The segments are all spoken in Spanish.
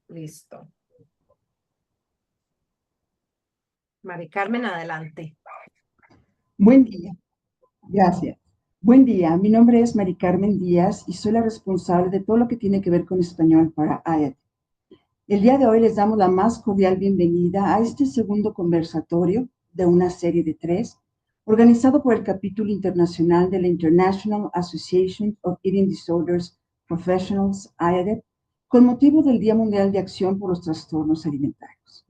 Listo. Mari Carmen, adelante. Buen día, gracias. Buen día, mi nombre es Mari Carmen Díaz y soy la responsable de todo lo que tiene que ver con español para IAT. El día de hoy les damos la más cordial bienvenida a este segundo conversatorio de una serie de 3, organizado por el capítulo internacional de la International Association of Eating Disorders Professionals, IADEP, con motivo del Día Mundial de Acción por los Trastornos Alimentarios.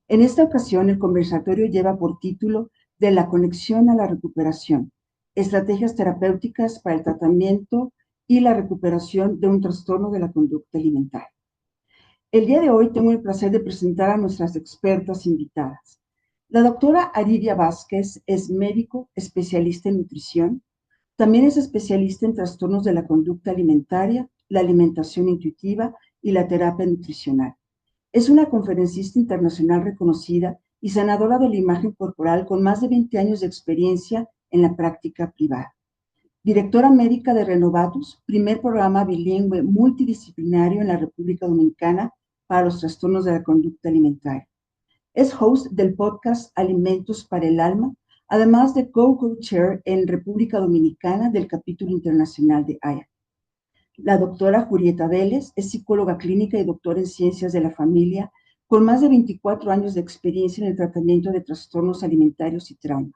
En esta ocasión, el conversatorio lleva por título De la conexión a la recuperación, estrategias terapéuticas para el tratamiento y la recuperación de un trastorno de la conducta alimentaria. El día de hoy tengo el placer de presentar a nuestras expertas invitadas. La doctora Aridia Vázquez es médico especialista en nutrición, también es especialista en trastornos de la conducta alimentaria, la alimentación intuitiva y la terapia nutricional. Es una conferencista internacional reconocida y sanadora de la imagen corporal con más de 20 años de experiencia en la práctica privada. Directora médica de Renovatus, primer programa bilingüe multidisciplinario en la República Dominicana para los trastornos de la conducta alimentaria. Es host del podcast Alimentos para el Alma, además de co-chair en República Dominicana del capítulo internacional de AYA. La doctora Julieta Vélez es psicóloga clínica y doctora en ciencias de la familia, con más de 24 años de experiencia en el tratamiento de trastornos alimentarios y trauma.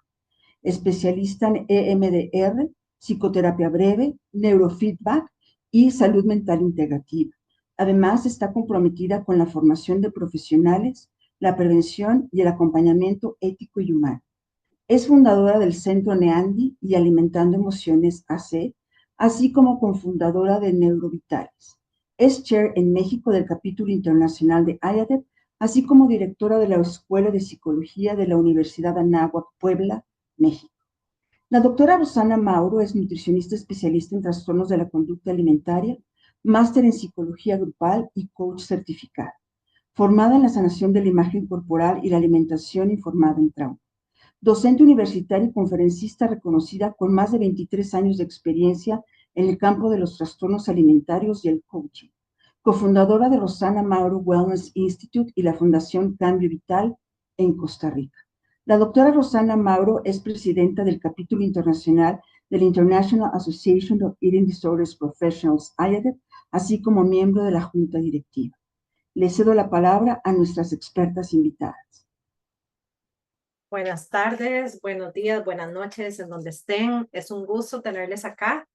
Especialista en EMDR, psicoterapia breve, neurofeedback y salud mental integrativa. Además, está comprometida con la formación de profesionales, la prevención y el acompañamiento ético y humano. Es fundadora del Centro Neandi y Alimentando Emociones AC, así como cofundadora de Neurovitales. Es chair en México del capítulo internacional de IADEP, así como directora de la Escuela de Psicología de la Universidad Anáhuac, Puebla, México. La doctora Rosana Mauro es nutricionista especialista en trastornos de la conducta alimentaria, máster en psicología grupal y coach certificada, formada en la sanación de la imagen corporal y la alimentación informada en trauma. Docente universitaria y conferencista reconocida con más de 23 años de experiencia en el campo de los trastornos alimentarios y el coaching. Cofundadora de Rosana Mauro Wellness Institute y la Fundación Cambio Vital en Costa Rica. La doctora Rosana Mauro es presidenta del capítulo internacional de la International Association of Eating Disorders Professionals, IADEP, así como miembro de la junta directiva. Le cedo la palabra a nuestras expertas invitadas. Buenas tardes, buenos días, buenas noches, en donde estén. Es un gusto tenerles acá.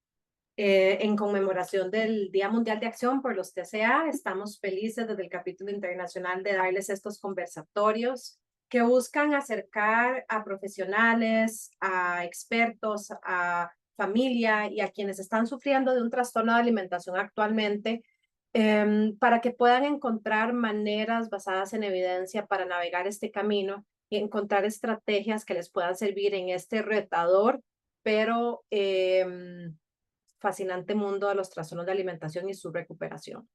En conmemoración del Día Mundial de Acción por los TCA, estamos felices desde el capítulo internacional de darles estos conversatorios que buscan acercar a profesionales, a expertos, a familia y a quienes están sufriendo de un trastorno de alimentación actualmente, para que puedan encontrar maneras basadas en evidencia para navegar este camino y encontrar estrategias que les puedan servir en este retador, pero fascinante mundo de los trastornos de alimentación y su recuperación.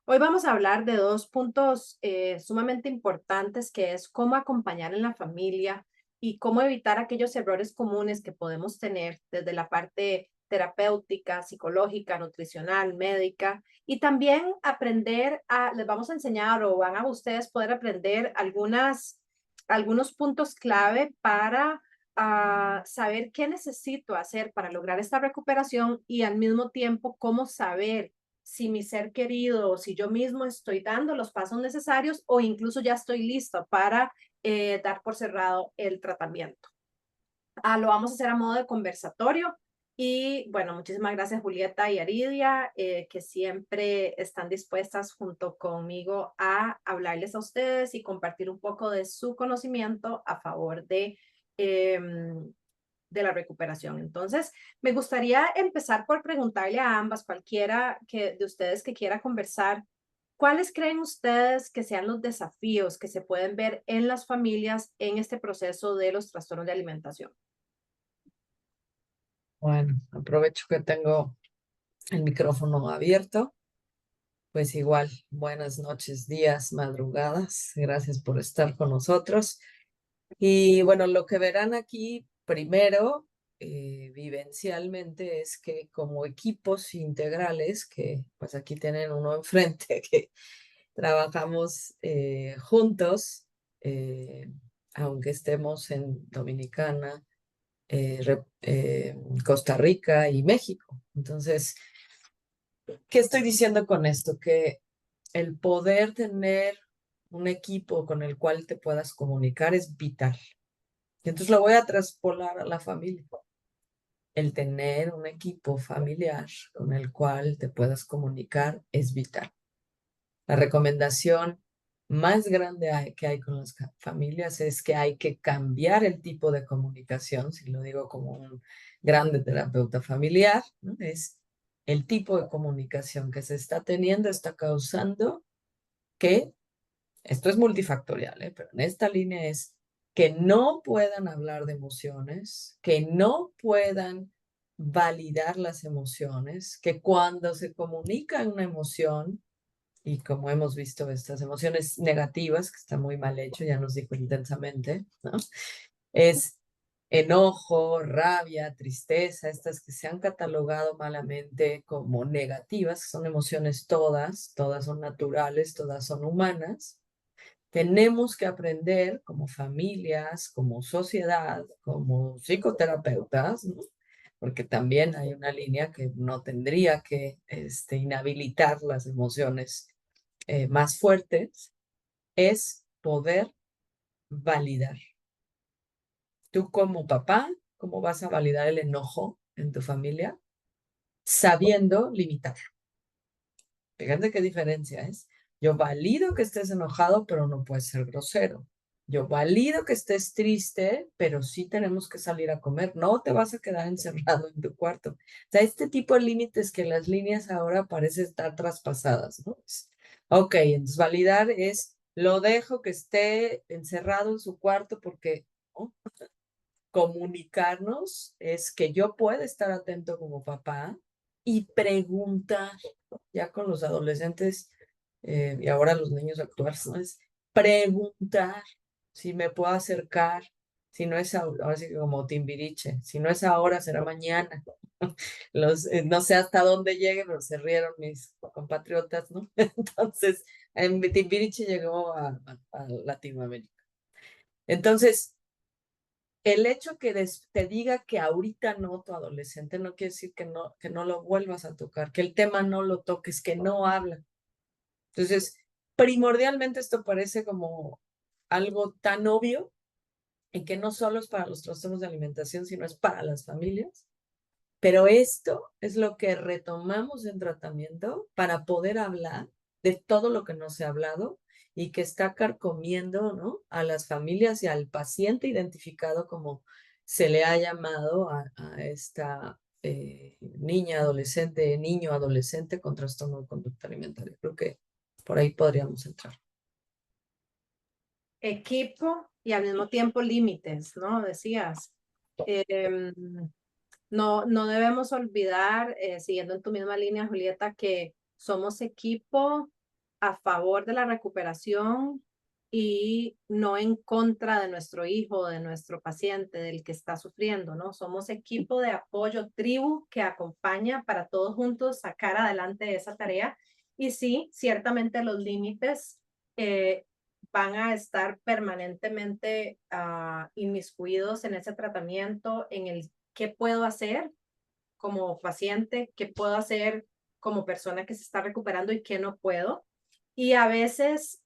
Hoy vamos a hablar de dos puntos sumamente importantes, que es cómo acompañar en la familia y cómo evitar aquellos errores comunes que podemos tener desde la parte terapéutica, psicológica, nutricional, médica, y también les vamos a enseñar o van a ustedes poder aprender algunos puntos clave para saber qué necesito hacer para lograr esta recuperación y al mismo tiempo cómo saber si mi ser querido o si yo mismo estoy dando los pasos necesarios o incluso ya estoy listo para dar por cerrado el tratamiento. Lo vamos a hacer a modo de conversatorio. Y bueno, muchísimas gracias Julieta y Aridia, que siempre están dispuestas junto conmigo a hablarles a ustedes y compartir un poco de su conocimiento a favor de la recuperación. Entonces, me gustaría empezar por preguntarle a ambas, cualquiera de ustedes que quiera conversar, ¿cuáles creen ustedes que sean los desafíos que se pueden ver en las familias en este proceso de los trastornos de alimentación? Bueno, aprovecho que tengo el micrófono abierto. Pues igual, buenas noches, días, madrugadas. Gracias por estar con nosotros. Y bueno, lo que verán aquí primero vivencialmente es que como equipos integrales, que pues aquí tienen uno enfrente, que trabajamos juntos, aunque estemos en Dominicana, Costa Rica y México. Entonces, ¿qué estoy diciendo con esto? Que el poder tener un equipo con el cual te puedas comunicar es vital. Y entonces lo voy a traspolar a la familia. El tener un equipo familiar con el cual te puedas comunicar es vital. La recomendación más grande que hay con las familias es que hay que cambiar el tipo de comunicación, si lo digo como un grande terapeuta familiar, ¿no? Es el tipo de comunicación que se está teniendo está causando que, esto es multifactorial, pero en esta línea es que no puedan hablar de emociones, que no puedan validar las emociones, que cuando se comunica una emoción, y como hemos visto estas emociones negativas, que está muy mal hecho, ya nos dijo intensamente, ¿no? Es enojo, rabia, tristeza, estas que se han catalogado malamente como negativas, que son emociones todas son naturales, todas son humanas. Tenemos que aprender como familias, como sociedad, como psicoterapeutas, ¿no? Porque también hay una línea que no tendría que inhabilitar las emociones más fuertes, es poder validar. Tú como papá, ¿cómo vas a validar el enojo en tu familia? Sabiendo limitarlo. Fíjate qué diferencia es. Yo valido que estés enojado, pero no puedes ser grosero. Yo valido que estés triste, pero sí tenemos que salir a comer. No te vas a quedar encerrado en tu cuarto. O sea, este tipo de límites que las líneas ahora parecen estar traspasadas, ¿no? Ok, entonces validar es, lo dejo que esté encerrado en su cuarto porque, ¿no? Comunicarnos es que yo pueda estar atento como papá y preguntar, ya con los adolescentes y ahora los niños actuales, ¿no? Es preguntar si me puedo acercar, si no es ahora sí que como Timbiriche, si no es ahora, será mañana. No sé hasta dónde llegue, pero se rieron mis compatriotas, ¿no? Entonces, en Timbiriche llegó a Latinoamérica. Entonces, el hecho que te diga que ahorita no tu adolescente no quiere decir que no lo vuelvas a tocar, que el tema no lo toques, que no habla. Entonces, primordialmente esto parece como algo tan obvio y que no solo es para los trastornos de alimentación, sino es para las familias. Pero esto es lo que retomamos en tratamiento para poder hablar de todo lo que no se ha hablado y que está carcomiendo, ¿no? A las familias y al paciente identificado como se le ha llamado a esta niña, adolescente, niño, adolescente con trastorno de conducta alimentaria. Creo que por ahí podríamos entrar. Equipo y al mismo tiempo límites, ¿no? Decías. Em, no debemos olvidar, siguiendo en tu misma línea, Julieta, que somos equipo a favor de la recuperación y no en contra de nuestro hijo, de nuestro paciente, del que está sufriendo, ¿no? Somos equipo de apoyo, tribu que acompaña para todos juntos sacar adelante esa tarea. Y sí, ciertamente los límites van a estar permanentemente inmiscuidos en ese tratamiento, en el qué puedo hacer como paciente, qué puedo hacer como persona que se está recuperando y qué no puedo. Y a veces,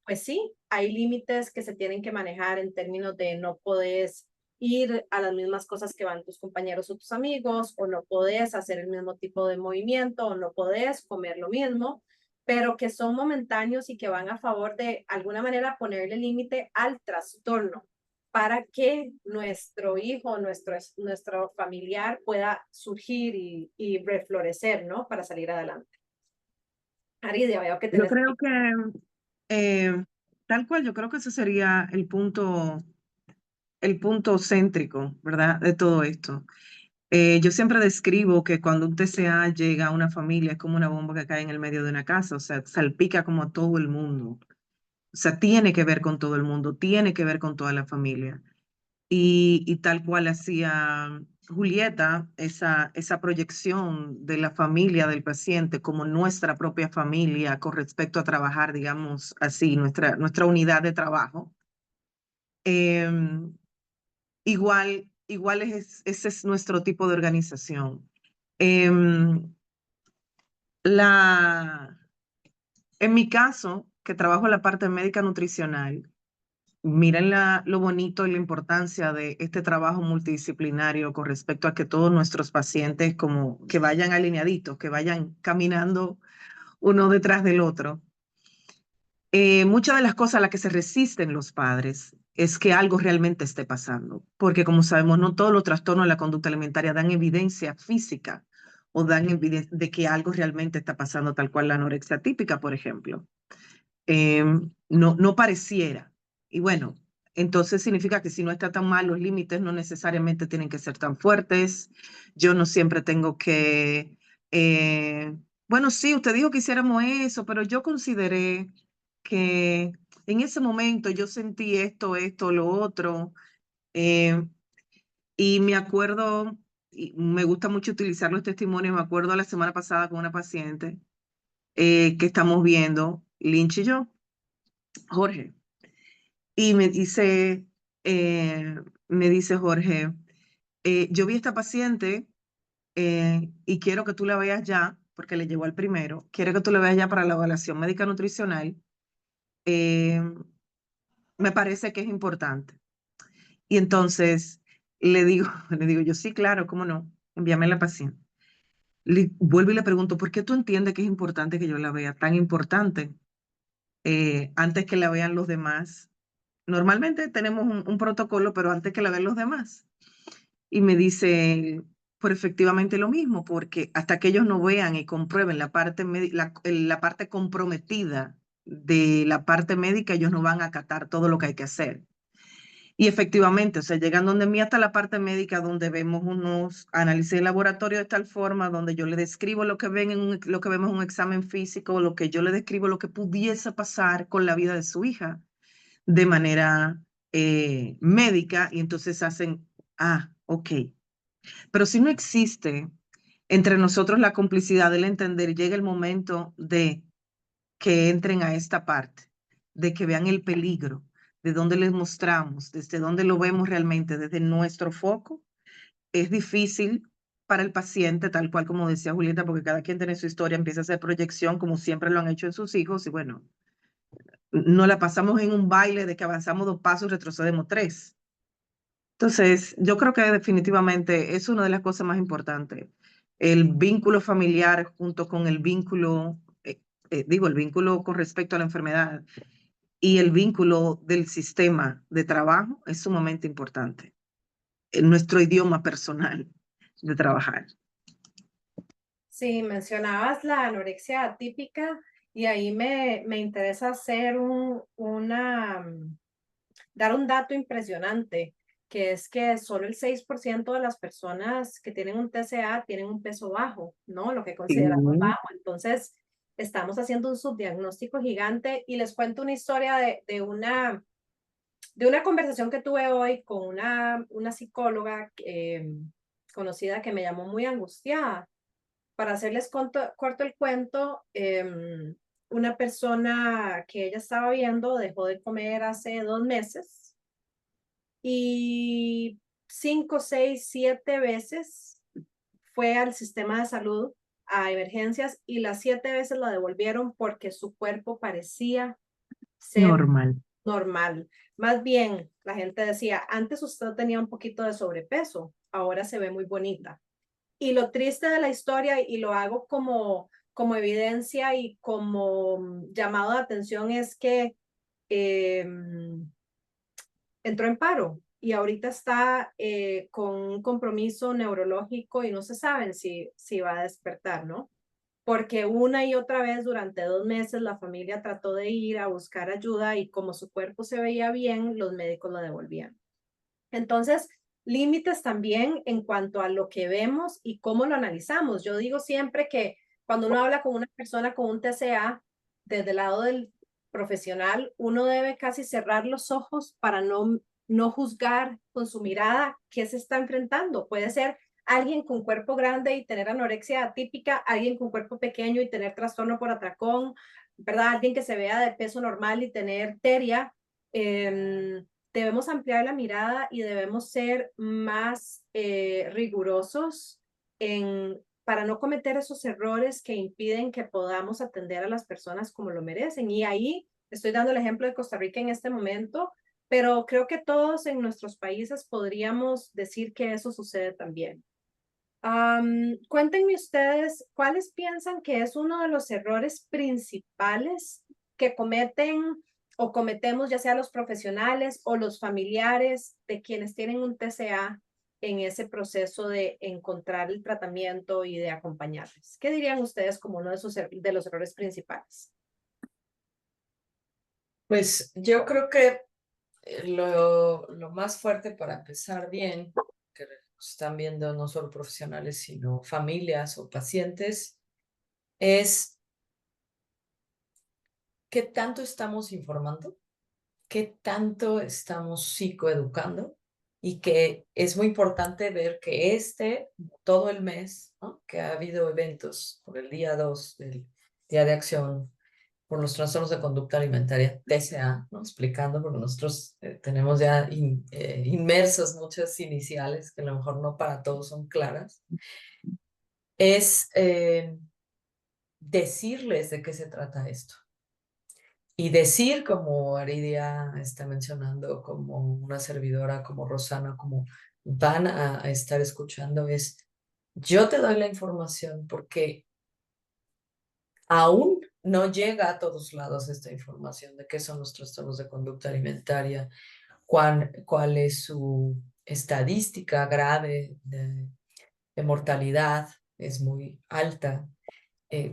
pues sí, hay límites que se tienen que manejar en términos de no podés ir a las mismas cosas que van tus compañeros o tus amigos, o no podés hacer el mismo tipo de movimiento, o no podés comer lo mismo, pero que son momentáneos y que van a favor de alguna manera ponerle límite al trastorno para que nuestro hijo, nuestro familiar pueda surgir y reflorecer, ¿no? Para salir adelante. Aridia, veo que Yo tenés... creo que tal cual, yo creo que ese sería el punto céntrico, ¿verdad? De todo esto. Yo siempre describo que cuando un TCA llega a una familia es como una bomba que cae en el medio de una casa, o sea, salpica como a todo el mundo. O sea, tiene que ver con todo el mundo, tiene que ver con toda la familia. y tal cual hacía Julieta, esa proyección de la familia del paciente como nuestra propia familia con respecto a trabajar, digamos así, nuestra unidad de trabajo. Em, igual ese es nuestro tipo de organización. Em, la, en mi caso, que trabajo en la parte médica nutricional, miren lo bonito y la importancia de este trabajo multidisciplinario con respecto a que todos nuestros pacientes como que vayan alineaditos, que vayan caminando uno detrás del otro. Muchas de las cosas a las que se resisten los padres es que algo realmente esté pasando, porque como sabemos, no todos los trastornos de la conducta alimentaria dan evidencia física o dan evidencia de que algo realmente está pasando, tal cual la anorexia típica, por ejemplo. No pareciera. Y bueno, entonces significa que si no está tan mal, los límites no necesariamente tienen que ser tan fuertes. Yo no siempre tengo que, bueno, sí, usted dijo que hiciéramos eso, pero yo consideré que en ese momento yo sentí esto, lo otro. eh, y me acuerdo, y me gusta mucho utilizar los testimonios, me acuerdo la semana pasada con una paciente que estamos viendo, Lynch y yo. Jorge. Y me dice Jorge, yo vi a esta paciente y quiero que tú la veas ya, porque le llegó al primero, quiero que tú la veas ya para la evaluación médica nutricional. eh, Me parece que es importante. Y entonces le digo, le digo yo, sí, claro, cómo no, envíame la paciente. Vuelvo y le pregunto, ¿por qué tú entiendes que es importante que yo la vea? Tan importante, antes que la vean los demás. Normalmente tenemos un protocolo, pero antes que la vean los demás. Y me dice, por efectivamente lo mismo, porque hasta que ellos no vean y comprueben la parte comprometida de la parte médica, ellos no van a acatar todo lo que hay que hacer. Y efectivamente, o sea, llegan donde mí hasta la parte médica, donde vemos unos análisis de laboratorio de tal forma, donde yo le describo lo que ven lo que vemos en un examen físico, lo que yo le describo, lo que pudiese pasar con la vida de su hija de manera médica, y entonces hacen, ok. Pero si no existe entre nosotros la complicidad del entender, llega el momento de que entren a esta parte, de que vean el peligro, de dónde les mostramos, desde dónde lo vemos realmente, desde nuestro foco. Es difícil para el paciente, tal cual como decía Julieta, porque cada quien tiene su historia, empieza a hacer proyección como siempre lo han hecho en sus hijos, y bueno, no la pasamos en un baile de que avanzamos 2 pasos y retrocedemos 3. Entonces, yo creo que definitivamente es una de las cosas más importantes. El vínculo familiar junto con el vínculo, el vínculo con respecto a la enfermedad y el vínculo del sistema de trabajo es sumamente importante. En nuestro idioma personal de trabajar. Sí, mencionabas la anorexia atípica y ahí me interesa hacer dar un dato impresionante, que es que solo el 6% de las personas que tienen un TCA tienen un peso bajo, ¿no? Lo que Sí. consideramos bajo. Entonces, estamos haciendo un subdiagnóstico gigante y les cuento una historia de una conversación que tuve hoy con una psicóloga conocida que me llamó muy angustiada. Para hacerles corto el cuento, una persona que ella estaba viendo dejó de comer hace 2 meses y 5, 6, 7 veces fue al sistema de salud, a emergencias, y las 7 veces la devolvieron porque su cuerpo parecía ser Normal. normal. Más bien, la gente decía, antes usted tenía un poquito de sobrepeso, ahora se ve muy bonita. Y lo triste de la historia, y lo hago como evidencia y como llamado de atención, es que eh, entró en paro y ahorita está con un compromiso neurológico y no se sabe si va a despertar, ¿no? Porque una y otra vez durante 2 meses la familia trató de ir a buscar ayuda y como su cuerpo se veía bien, los médicos lo devolvían. Entonces, límites también en cuanto a lo que vemos y cómo lo analizamos. Yo digo siempre que cuando uno habla con una persona con un TCA, desde el lado del profesional, uno debe casi cerrar los ojos para no no juzgar con su mirada qué se está enfrentando. Puede ser alguien con cuerpo grande y tener anorexia atípica, alguien con cuerpo pequeño y tener trastorno por atracón, ¿verdad? Alguien que se vea de peso normal y tener teria. Debemos ampliar la mirada y debemos ser más rigurosos para no cometer esos errores que impiden que podamos atender a las personas como lo merecen. Y ahí estoy dando el ejemplo de Costa Rica en este momento, pero creo que todos en nuestros países podríamos decir que eso sucede también. Cuéntenme ustedes, ¿cuáles piensan que es uno de los errores principales que cometen o cometemos, ya sea los profesionales o los familiares de quienes tienen un TCA en ese proceso de encontrar el tratamiento y de acompañarles? ¿Qué dirían ustedes como uno de los errores principales? Pues yo creo que lo más fuerte para empezar bien, que están viendo no solo profesionales, sino familias o pacientes, es qué tanto estamos informando, qué tanto estamos psicoeducando, y que es muy importante ver que todo el mes, ¿no?, que ha habido eventos por el día 2 del Día de Acción por los trastornos de conducta alimentaria, TCA, ¿no?, explicando, porque nosotros tenemos ya inmersas muchas iniciales que a lo mejor no para todos son claras, es decirles de qué se trata esto. Y decir, como Aridia está mencionando, como una servidora, como Rosana, como van a estar escuchando, es: yo te doy la información porque aún no llega a todos lados esta información de qué son los trastornos de conducta alimentaria, cuál es su estadística grave de mortalidad, es muy alta.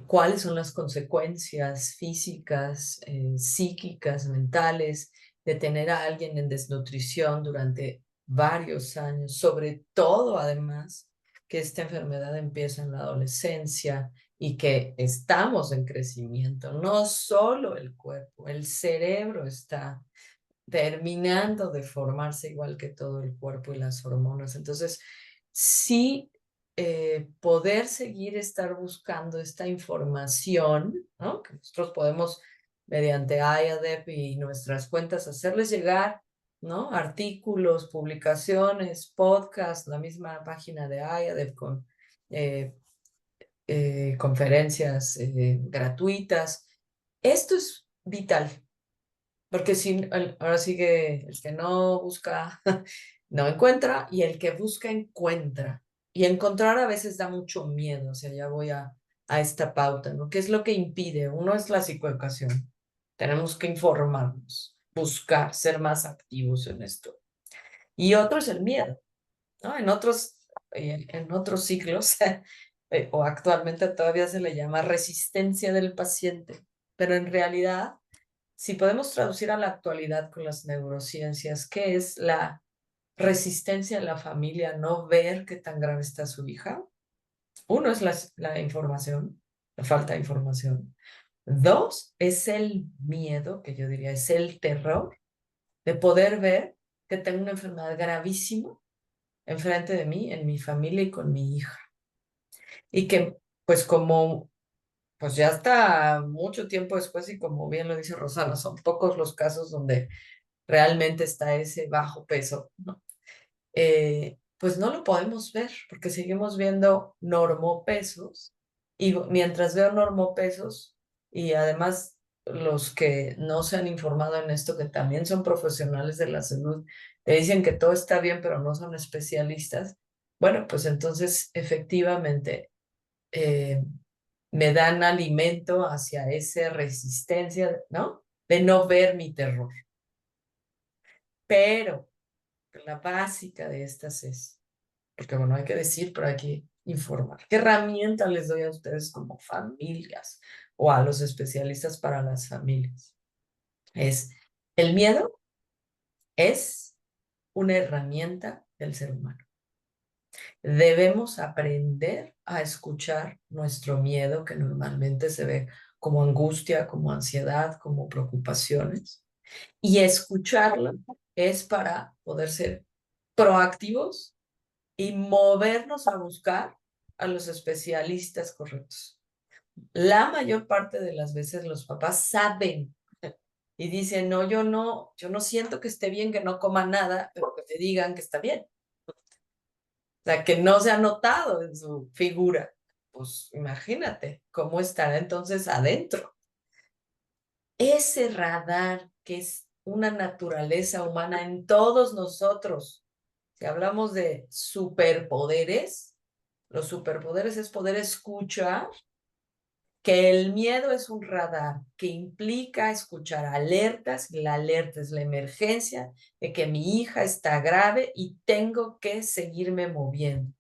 Cuáles son las consecuencias físicas, psíquicas, mentales de tener a alguien en desnutrición durante varios años, sobre todo además que esta enfermedad empieza en la adolescencia y que estamos en crecimiento, no solo el cuerpo, el cerebro está terminando de formarse igual que todo el cuerpo y las hormonas. Entonces, sí, poder seguir estar buscando esta información, ¿no?, que nosotros podemos, mediante IADEP y nuestras cuentas, hacerles llegar, ¿no?, artículos, publicaciones, podcasts, la misma página de IADEP con conferencias gratuitas. Esto es vital. Porque ahora sí que el que no busca, no encuentra, y el que busca, encuentra. Y encontrar a veces da mucho miedo, o sea, ya voy a esta pauta, ¿no? ¿Qué es lo que impide? Uno es la psicoeducación. Tenemos que informarnos, buscar, ser más activos en esto. Y otro es el miedo, ¿no? En otros siglos, o actualmente todavía se le llama resistencia del paciente, pero en realidad, si podemos traducir a la actualidad con las neurociencias, ¿qué es la resistencia de la familia a no ver qué tan grave está su hija? Uno es la información, la falta de información. Dos, es el miedo, que yo diría es el terror de poder ver que tengo una enfermedad gravísima enfrente de mí, en mi familia y con mi hija. Y que, pues pues ya está mucho tiempo después, y como bien lo dice Rosana, son pocos los casos donde realmente está ese bajo peso, ¿no? Pues no lo podemos ver porque seguimos viendo normopesos, y mientras veo normopesos, y además los que no se han informado en esto, que también son profesionales de la salud, te dicen que todo está bien, pero no son especialistas. Bueno, pues entonces efectivamente me dan alimento hacia esa resistencia, ¿no?, de no ver mi terror. Pero la básica de estas es, porque bueno, hay que decir, pero hay que informar. ¿Qué herramienta les doy a ustedes como familias o a los especialistas para las familias? El miedo es una herramienta del ser humano. Debemos aprender a escuchar nuestro miedo, que normalmente se ve como angustia, como ansiedad, como preocupaciones. Y escucharlo es para poder ser proactivos y movernos a buscar a los especialistas correctos. La mayor parte de las veces los papás saben y dicen, no, yo no siento que esté bien que no coma nada, pero que te digan que está bien. O sea, que no se ha notado en su figura. Pues imagínate cómo estará entonces adentro. Ese radar que es una naturaleza humana en todos nosotros. Si hablamos de superpoderes, los superpoderes es poder escuchar que el miedo es un radar que implica escuchar alertas, y la alerta es la emergencia de que mi hija está grave y tengo que seguirme moviendo.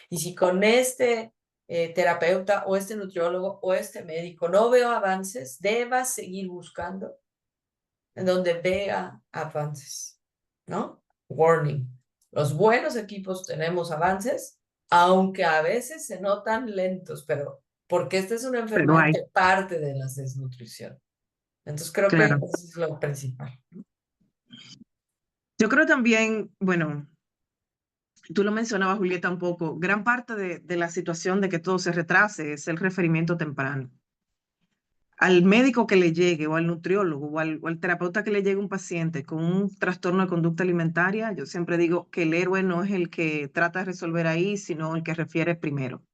Y si con este terapeuta o este nutriólogo o este médico no veo avances, deba seguir buscando en donde vea avances, ¿no? Warning. Los buenos equipos tenemos avances, aunque a veces se notan lentos, pero porque esta es una Pero enfermedad hay, que parte de la desnutrición. Entonces creo que claro. eso es lo principal. Yo creo también, bueno, tú lo mencionabas, Julieta, un poco, gran parte de la situación de que todo se retrase es el referimiento temprano. Al médico que le llegue, o al nutriólogo, o al terapeuta que le llegue un paciente con un trastorno de conducta alimentaria, yo siempre digo que el héroe no es el que trata de resolver ahí, sino el que refiere primero.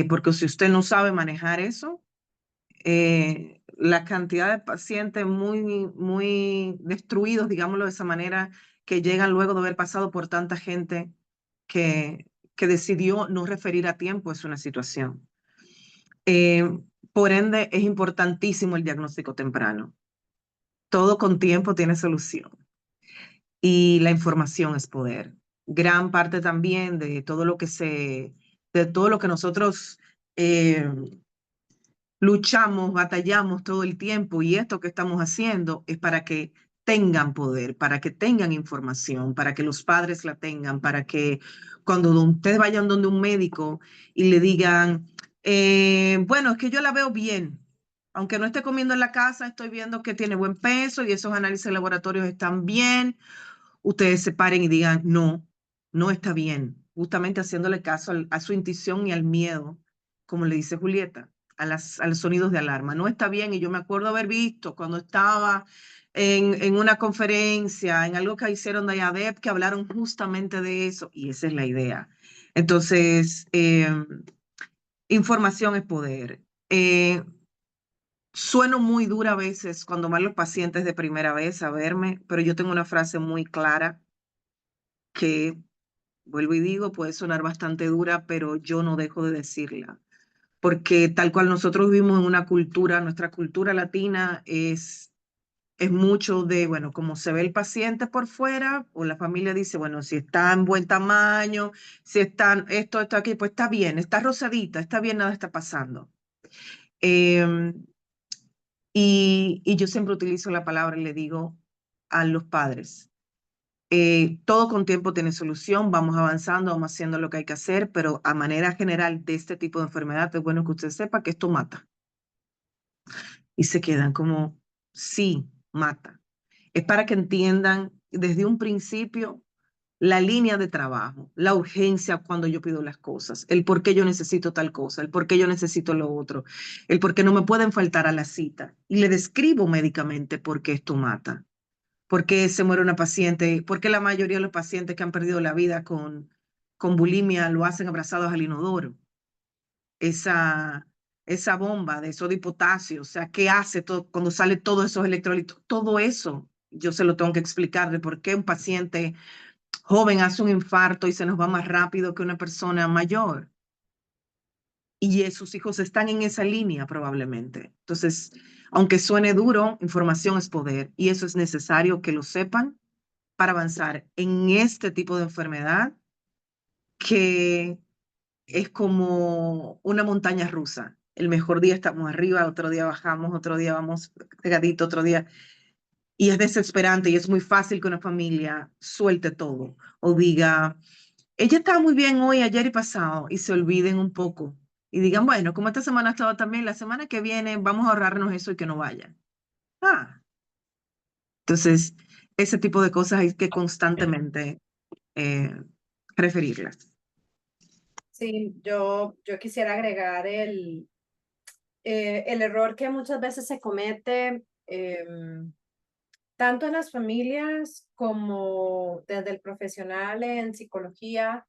Porque si usted no sabe manejar eso, la cantidad de pacientes muy destruidos, digámoslo de esa manera, que llegan luego de haber pasado por tanta gente que, que decidió no referir a tiempo, es una situación. Por ende, es importantísimo el diagnóstico temprano. Todo con tiempo tiene solución y la información es poder. Gran parte también de todo lo que nosotros eh, luchamos, batallamos todo el tiempo y esto que estamos haciendo es para que tengan poder, para que tengan información, para que los padres la tengan, para que cuando ustedes vayan donde un médico y le digan, bueno, es que yo la veo bien, aunque no esté comiendo en la casa, estoy viendo que tiene buen peso y esos análisis laboratorios están bien, ustedes se paren y digan, no, no está bien, justamente haciéndole caso a su intuición y al miedo, como le dice Julieta, a los sonidos de alarma. No está bien, y yo me acuerdo haber visto cuando estaba en una conferencia, en algo que hicieron de IADEP, que hablaron justamente de eso, y esa es la idea. Entonces, información es poder. Sueno muy dura a veces cuando van los pacientes de primera vez a verme, pero yo tengo una frase muy clara que, vuelvo y digo, puede sonar bastante dura, pero yo no dejo de decirla. Porque tal cual nosotros vivimos en una cultura, nuestra cultura latina es mucho de, bueno, como se ve el paciente por fuera, o la familia dice, bueno, si está en buen tamaño, si está esto aquí, pues está bien, está rosadita, está bien, nada está pasando. Y yo siempre utilizo la palabra y le digo a los padres, todo con tiempo tiene solución, vamos avanzando, vamos haciendo lo que hay que hacer, pero a manera general de este tipo de enfermedad es bueno que usted sepa que esto mata. Y se quedan como, sí, mata. Es para que entiendan desde un principio la línea de trabajo, la urgencia cuando yo pido las cosas, el por qué yo necesito tal cosa, el por qué yo necesito lo otro, el por qué no me pueden faltar a la cita. Y le describo médicamente por qué esto mata. ¿Por qué se muere una paciente? ¿Por qué la mayoría de los pacientes que han perdido la vida con bulimia lo hacen abrazados al inodoro? Esa, esa bomba de sodio y potasio, o sea, ¿qué hace todo, cuando sale todos esos electrolitos? Todo eso yo se lo tengo que explicar de por qué un paciente joven hace un infarto y se nos va más rápido que una persona mayor. Y sus hijos están en esa línea probablemente. Entonces, aunque suene duro, información es poder y eso es necesario que lo sepan para avanzar en este tipo de enfermedad que es como una montaña rusa. El mejor día estamos arriba, otro día bajamos, otro día vamos pegadito, otro día. Y es desesperante y es muy fácil que una familia suelte todo o diga, ella estaba muy bien hoy, ayer y pasado, y se olviden un poco y digan, bueno, como esta semana estaba también, la semana que viene vamos a ahorrarnos eso y que no vayan. Ah, entonces, ese tipo de cosas hay que constantemente referirlas. Sí, yo quisiera agregar el error que muchas veces se comete, tanto en las familias como desde el profesional en psicología,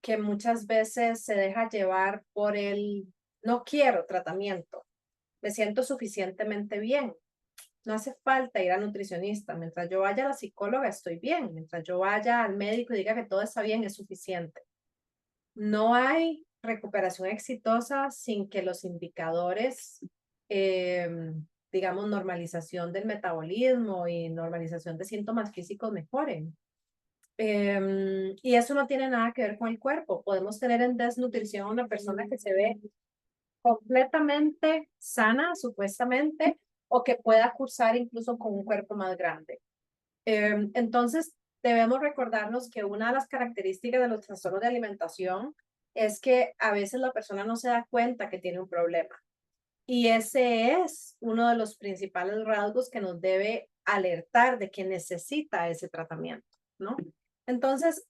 que muchas veces se deja llevar por el no quiero tratamiento, me siento suficientemente bien. No hace falta ir al nutricionista. Mientras yo vaya a la psicóloga, estoy bien. Mientras yo vaya al médico y diga que todo está bien, es suficiente. No hay recuperación exitosa sin que los indicadores, digamos, normalización del metabolismo y normalización de síntomas físicos mejoren. Y eso no tiene nada que ver con el cuerpo. Podemos tener en desnutrición una persona que se ve completamente sana, supuestamente, o que pueda cursar incluso con un cuerpo más grande. Entonces, debemos recordarnos que una de las características de los trastornos de alimentación es que a veces la persona no se da cuenta que tiene un problema. Y ese es uno de los principales rasgos que nos debe alertar de que necesita ese tratamiento, ¿no? Entonces,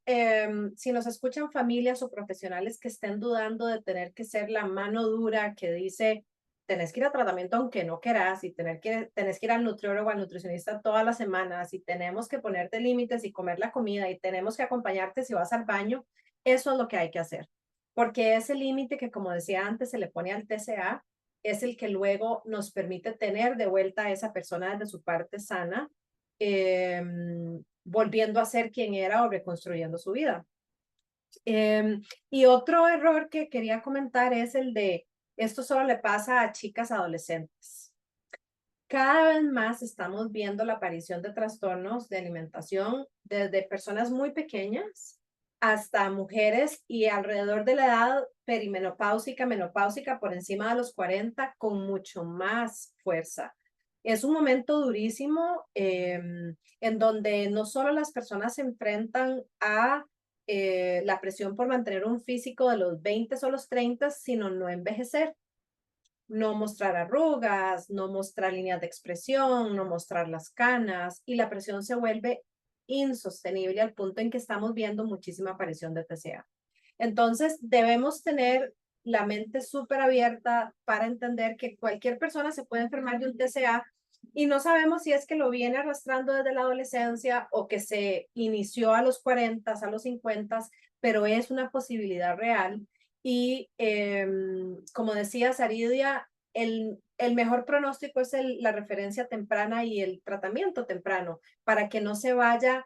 si nos escuchan familias o profesionales que estén dudando de tener que ser la mano dura que dice, tenés que ir a tratamiento aunque no querás, y tenés que ir al nutriólogo o al nutricionista todas las semanas, y tenemos que ponerte límites y comer la comida, y tenemos que acompañarte si vas al baño, eso es lo que hay que hacer. Porque ese límite que, como decía antes, se le pone al TCA, es el que luego nos permite tener de vuelta a esa persona desde su parte sana, eh, volviendo a ser quien era o reconstruyendo su vida. Y otro error que quería comentar es el de, esto solo le pasa a chicas adolescentes. Cada vez más estamos viendo la aparición de trastornos de alimentación desde personas muy pequeñas hasta mujeres y alrededor de la edad perimenopáusica, menopáusica, por encima de los 40, con mucho más fuerza. Es un momento durísimo en donde no solo las personas se enfrentan a la presión por mantener un físico de los 20 o los 30, sino no envejecer, no mostrar arrugas, no mostrar líneas de expresión, no mostrar las canas, y la presión se vuelve insostenible al punto en que estamos viendo muchísima aparición de TCA. Entonces, debemos tener la mente súper abierta para entender que cualquier persona se puede enfermar de un TCA y no sabemos si es que lo viene arrastrando desde la adolescencia o que se inició a los 40, a los 50, pero es una posibilidad real. Y como decía Saridia, el mejor pronóstico es la referencia temprana y el tratamiento temprano para que no se vaya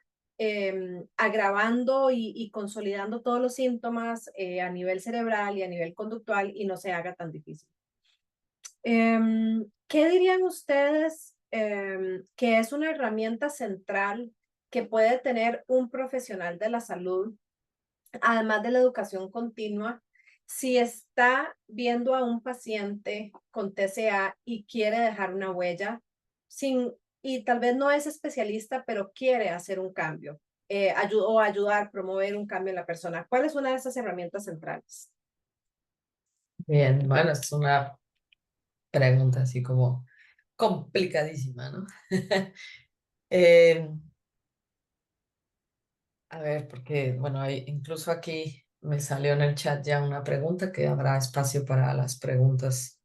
agravando y consolidando todos los síntomas a nivel cerebral y a nivel conductual y no se haga tan difícil. ¿Qué dirían ustedes que es una herramienta central que puede tener un profesional de la salud, además de la educación continua, si está viendo a un paciente con TCA y quiere dejar una huella, y tal vez no es especialista, pero quiere hacer un cambio, o ayudar, promover un cambio en la persona? ¿Cuál es una de esas herramientas centrales? Bien, bueno, es una pregunta así como complicadísima, ¿no? Eh, a ver, porque, bueno, incluso aquí me salió en el chat ya una pregunta que habrá espacio para las preguntas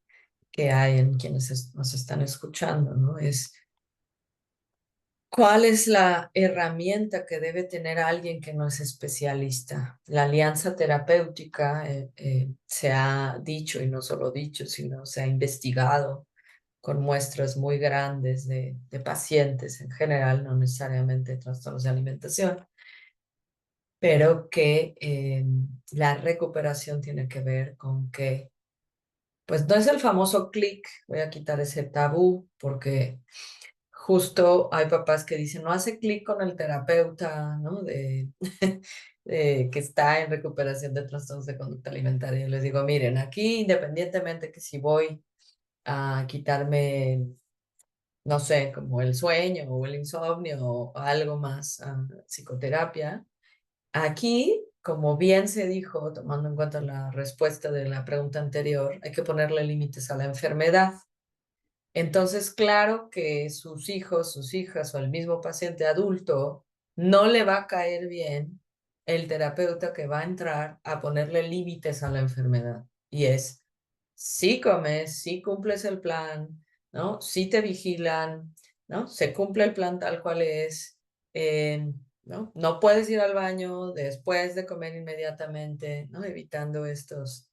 que hay en quienes nos están escuchando, ¿no? Es, ¿cuál es la herramienta que debe tener alguien que no es especialista? La alianza terapéutica se ha dicho, y no solo dicho, sino se ha investigado con muestras muy grandes de pacientes en general, no necesariamente trastornos de alimentación, pero que la recuperación tiene que ver con que, pues no es el famoso clic, voy a quitar ese tabú, porque justo hay papás que dicen, no hace clic con el terapeuta, ¿no? Que está en recuperación de trastornos de conducta alimentaria. Yo les digo, miren, aquí independientemente que si voy a quitarme, no sé, como el sueño o el insomnio o algo más, psicoterapia, aquí, como bien se dijo, tomando en cuenta la respuesta de la pregunta anterior, hay que ponerle límites a la enfermedad. Entonces, claro que sus hijos, sus hijas o el mismo paciente adulto no le va a caer bien el terapeuta que va a entrar a ponerle límites a la enfermedad. Y es, si comes, si cumples el plan, ¿no? Si te vigilan, ¿no? Se cumple el plan tal cual es, ¿no? No puedes ir al baño después de comer inmediatamente, ¿no? Evitando estas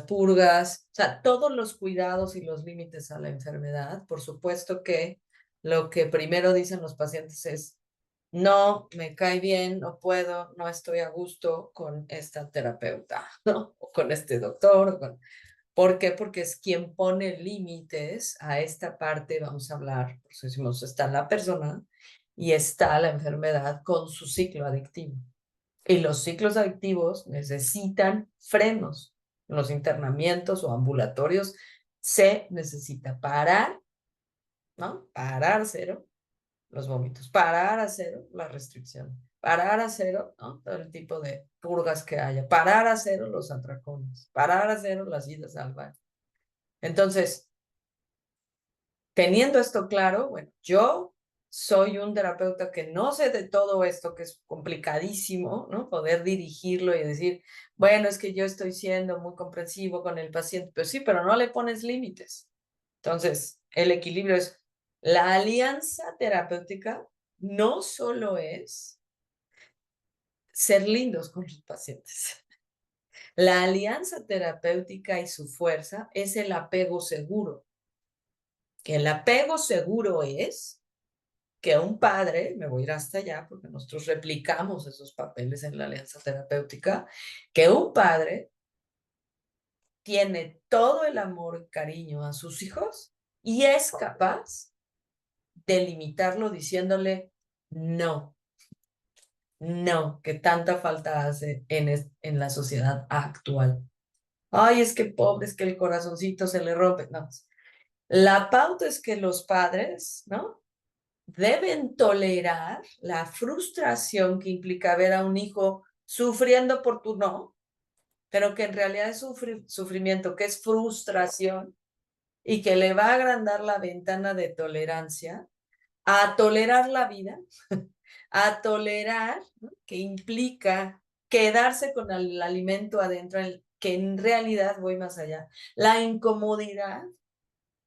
purgas, o sea, todos los cuidados y los límites a la enfermedad. Por supuesto que lo que primero dicen los pacientes es, no, me cae bien, no puedo, no estoy a gusto con esta terapeuta, ¿no? O con este doctor. ¿Por qué? Porque es quien pone límites a esta parte, vamos a hablar, por eso decimos, está la persona y está la enfermedad con su ciclo adictivo. Y los ciclos adictivos necesitan frenos. En los internamientos o ambulatorios se necesita parar, ¿no? Parar cero los vómitos, parar a cero la restricción, parar a cero, ¿no? Todo el tipo de purgas que haya, parar a cero los atracones, parar a cero las idas al baño. Entonces, teniendo esto claro, bueno, yo soy un terapeuta que no sé de todo esto, que es complicadísimo, ¿no? Poder dirigirlo y decir, bueno, es que yo estoy siendo muy comprensivo con el paciente, pero sí, pero no le pones límites. Entonces, el equilibrio es, la alianza terapéutica no solo es ser lindos con los pacientes. La alianza terapéutica y su fuerza es el apego seguro. Que el apego seguro es que un padre, me voy a ir hasta allá porque nosotros replicamos esos papeles en la alianza terapéutica, que un padre tiene todo el amor y cariño a sus hijos y es capaz de limitarlo diciéndole no, no, que tanta falta hace en la sociedad actual. Ay, es que pobre, es que el corazoncito se le rompe. No, la pauta es que los padres, ¿no? Deben tolerar la frustración que implica ver a un hijo sufriendo por tu no, pero que en realidad es sufrimiento, que es frustración y que le va a agrandar la ventana de tolerancia a tolerar la vida, a tolerar, ¿no? Que implica quedarse con el alimento adentro, que en realidad voy más allá. La incomodidad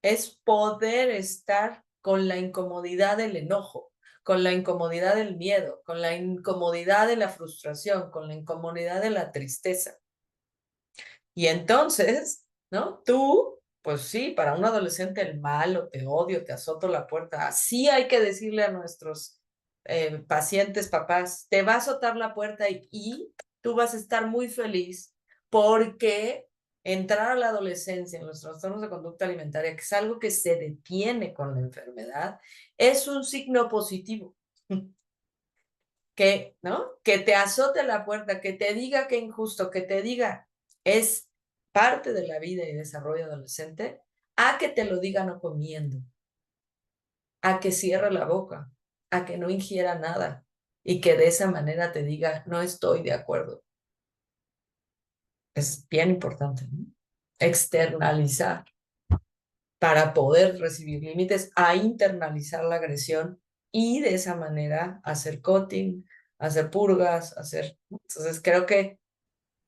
es poder estar con la incomodidad del enojo, con la incomodidad del miedo, con la incomodidad de la frustración, con la incomodidad de la tristeza. Y entonces, ¿no? Tú, pues sí, para un adolescente el malo, te odio, te azoto la puerta. Así hay que decirle a nuestros pacientes, papás, te va a azotar la puerta y tú vas a estar muy feliz porque entrar a la adolescencia en los trastornos de conducta alimentaria, que es algo que se detiene con la enfermedad, es un signo positivo. Que, ¿no? Que te azote la puerta, que te diga que injusto, que te diga es parte de la vida y desarrollo adolescente, a que te lo diga no comiendo, a que cierre la boca, a que no ingiera nada y que de esa manera te diga no estoy de acuerdo. Es bien importante, ¿no? Externalizar para poder recibir límites, a internalizar la agresión y de esa manera hacer cutting, hacer purgas, hacer... Entonces creo que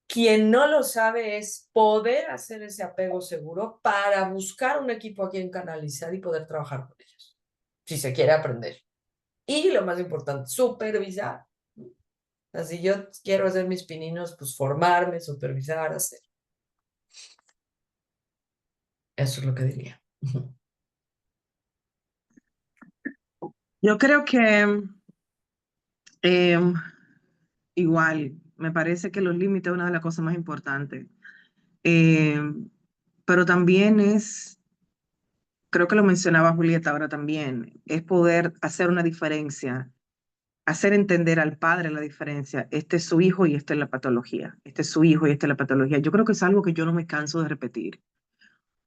quien no lo sabe es poder hacer ese apego seguro para buscar un equipo a quien canalizar y poder trabajar con ellos, si se quiere aprender. Y lo más importante, supervisar. Así yo quiero hacer mis pininos, pues formarme, supervisar, hacer. Eso es lo que diría. Yo creo que em, igual, me parece que los límites es una de las cosas más importantes. Pero también es, creo que lo mencionaba Julieta ahora también, es poder hacer una diferencia, hacer entender al padre la diferencia. Este es su hijo y esta es la patología. Este es su hijo y esta es la patología. Yo creo que es algo que yo no me canso de repetir,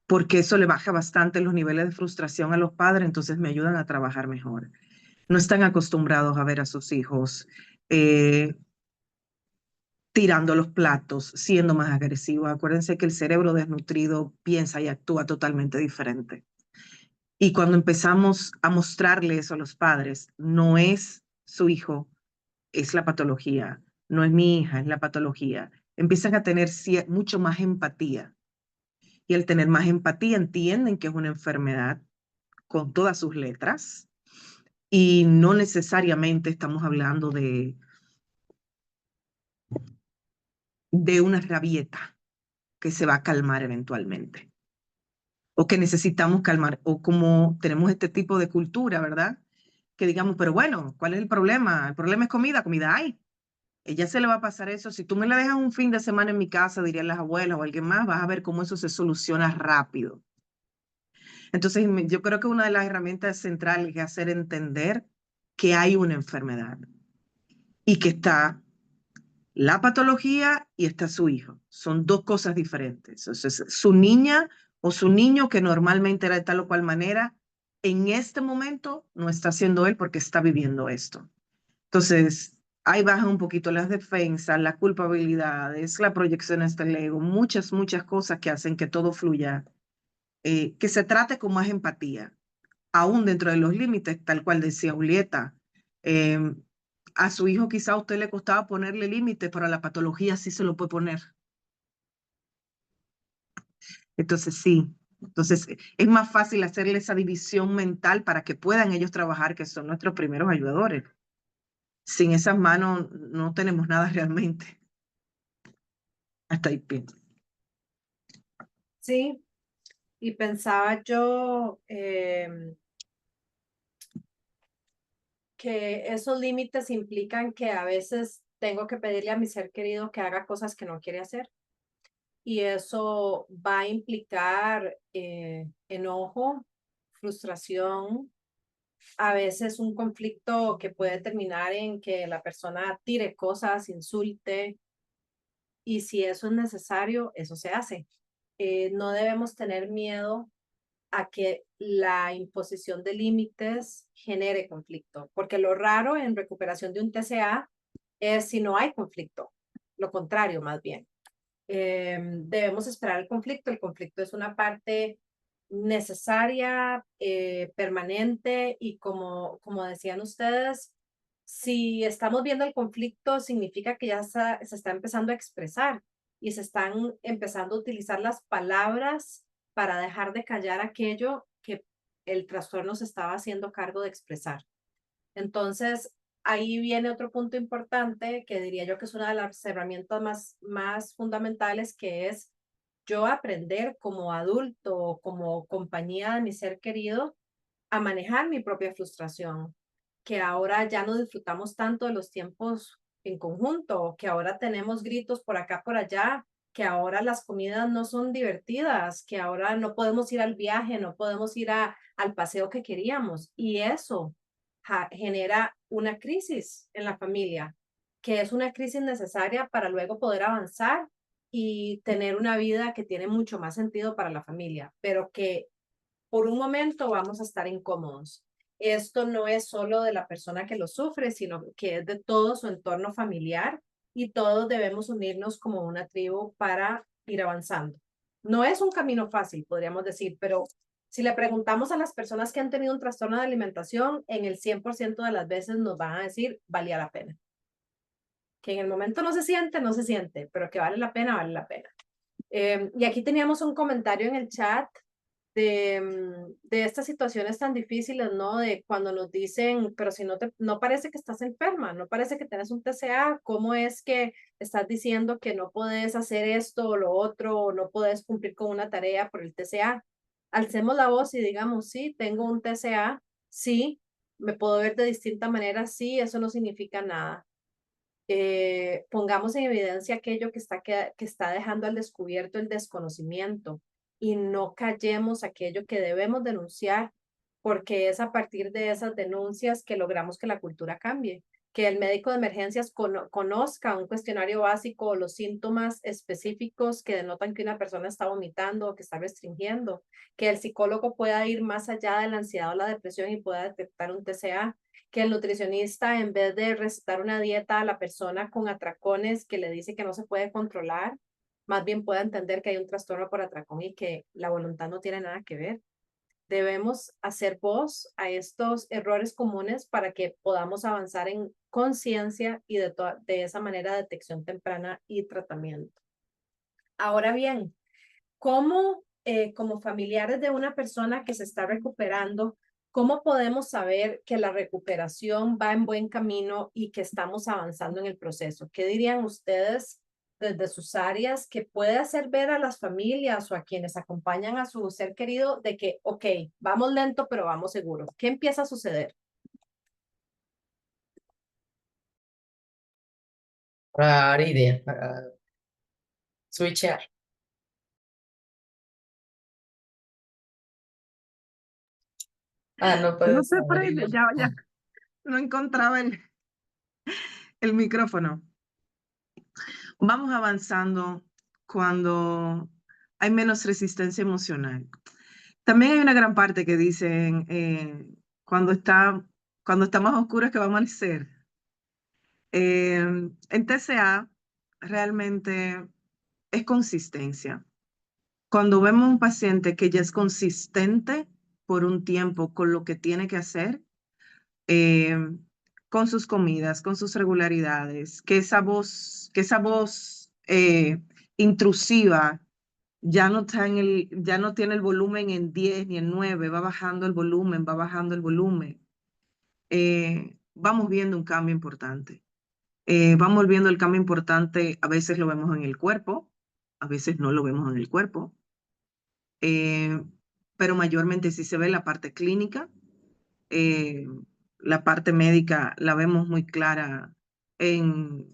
porque eso le baja bastante los niveles de frustración a los padres, entonces me ayudan a trabajar mejor. No están acostumbrados a ver a sus hijos eh, tirando los platos, siendo más agresivos. Acuérdense que el cerebro desnutrido piensa y actúa totalmente diferente. Y cuando empezamos a mostrarle eso a los padres, no es su hijo, es la patología, no es mi hija, es la patología. Empiezan a tener mucho más empatía. Y al tener más empatía entienden que es una enfermedad con todas sus letras y no necesariamente estamos hablando de una rabieta que se va a calmar eventualmente o que necesitamos calmar o como tenemos este tipo de cultura, ¿verdad? Que digamos, pero bueno, ¿cuál es el problema? El problema es comida, comida hay. Ella se le va a pasar eso. Si tú me la dejas un fin de semana en mi casa, dirían las abuelas o alguien más, vas a ver cómo eso se soluciona rápido. Entonces, yo creo que una de las herramientas centrales es hacer entender que hay una enfermedad y que está la patología y está su hijo. Son dos cosas diferentes. Entonces, su niña o su niño, que normalmente era de tal o cual manera, en este momento no está siendo él porque está viviendo esto. Entonces, ahí bajan un poquito las defensas, las culpabilidades, la proyección hasta el ego, muchas, muchas cosas que hacen que todo fluya, que se trate con más empatía, aún dentro de los límites, tal cual decía Julieta. Eh, a su hijo quizá a usted le costaba ponerle límites, pero a la patología sí se lo puede poner. Entonces, sí. Entonces, es más fácil hacerle esa división mental para que puedan ellos trabajar, que son nuestros primeros ayudadores. Sin esas manos no tenemos nada realmente. Hasta ahí pienso. Sí, y pensaba yo que esos límites implican que a veces tengo que pedirle a mi ser querido que haga cosas que no quiere hacer. Y eso va a implicar enojo, frustración, a veces un conflicto que puede terminar en que la persona tire cosas, insulte, y si eso es necesario, eso se hace. No debemos tener miedo a que la imposición de límites genere conflicto, porque lo raro en recuperación de un TCA es si no hay conflicto, lo contrario más bien. Debemos esperar el conflicto es una parte necesaria, permanente y como decían ustedes, si estamos viendo el conflicto significa que ya se está empezando a expresar y se están empezando a utilizar las palabras para dejar de callar aquello que el trastorno se estaba haciendo cargo de expresar. Entonces, ahí viene otro punto importante que diría yo que es una de las herramientas más fundamentales, que es yo aprender como adulto, como compañía de mi ser querido, a manejar mi propia frustración, que ahora ya no disfrutamos tanto de los tiempos en conjunto, que ahora tenemos gritos por acá, por allá, que ahora las comidas no son divertidas, que ahora no podemos ir al viaje, no podemos ir al paseo que queríamos. Y eso genera una crisis en la familia, que es una crisis necesaria para luego poder avanzar y tener una vida que tiene mucho más sentido para la familia, pero que por un momento vamos a estar incómodos. Esto no es solo de la persona que lo sufre, sino que es de todo su entorno familiar y todos debemos unirnos como una tribu para ir avanzando. No es un camino fácil, podríamos decir, pero si le preguntamos a las personas que han tenido un trastorno de alimentación, en el 100% de las veces nos van a decir, valía la pena. Que en el momento no se siente, pero que vale la pena, vale la pena. Y aquí teníamos un comentario en el chat de estas situaciones tan difíciles, ¿no? De cuando nos dicen, pero si no parece que estás enferma, no parece que tienes un TCA, ¿cómo es que estás diciendo que no puedes hacer esto o lo otro, o no puedes cumplir con una tarea por el TCA? Alcemos la voz y digamos, sí, tengo un TCA, sí, me puedo ver de distinta manera, sí, eso no significa nada. Pongamos en evidencia aquello que está dejando al descubierto el desconocimiento y no callemos aquello que debemos denunciar, porque es a partir de esas denuncias que logramos que la cultura cambie, que el médico de emergencias conozca un cuestionario básico o los síntomas específicos que denotan que una persona está vomitando o que está restringiendo, que el psicólogo pueda ir más allá de la ansiedad o la depresión y pueda detectar un TCA, que el nutricionista, en vez de recetar una dieta a la persona con atracones que le dice que no se puede controlar, más bien pueda entender que hay un trastorno por atracón y que la voluntad no tiene nada que ver. debemos hacer voz a estos errores comunes para que podamos avanzar en conciencia y de esa manera detección temprana y tratamiento. Ahora bien, ¿cómo como familiares de una persona que se está recuperando, cómo podemos saber que la recuperación va en buen camino y que estamos avanzando en el proceso? ¿Qué dirían ustedes desde sus áreas que puede hacer ver a las familias o a quienes acompañan a su ser querido de que, ok, vamos lento, pero vamos seguros? ¿Qué empieza a suceder? Para dar idea, para switchear. Ah, no No puedes sé por ahí, abrirlo. ya no encontraba el micrófono. Vamos avanzando cuando hay menos resistencia emocional. También hay una gran parte que dicen cuando está más oscuro es que va a amanecer. En TCA realmente es consistencia. Cuando vemos un paciente que ya es consistente por un tiempo con lo que tiene que hacer, eh, con sus comidas, con sus regularidades, que esa voz intrusiva ya no tiene el volumen en 10 ni en 9, va bajando el volumen, va bajando el volumen. Vamos viendo un cambio importante. Vamos viendo el cambio importante, a veces lo vemos en el cuerpo, a veces no lo vemos en el cuerpo, eh, pero mayormente sí se ve la parte clínica, eh, la parte médica la vemos muy clara en,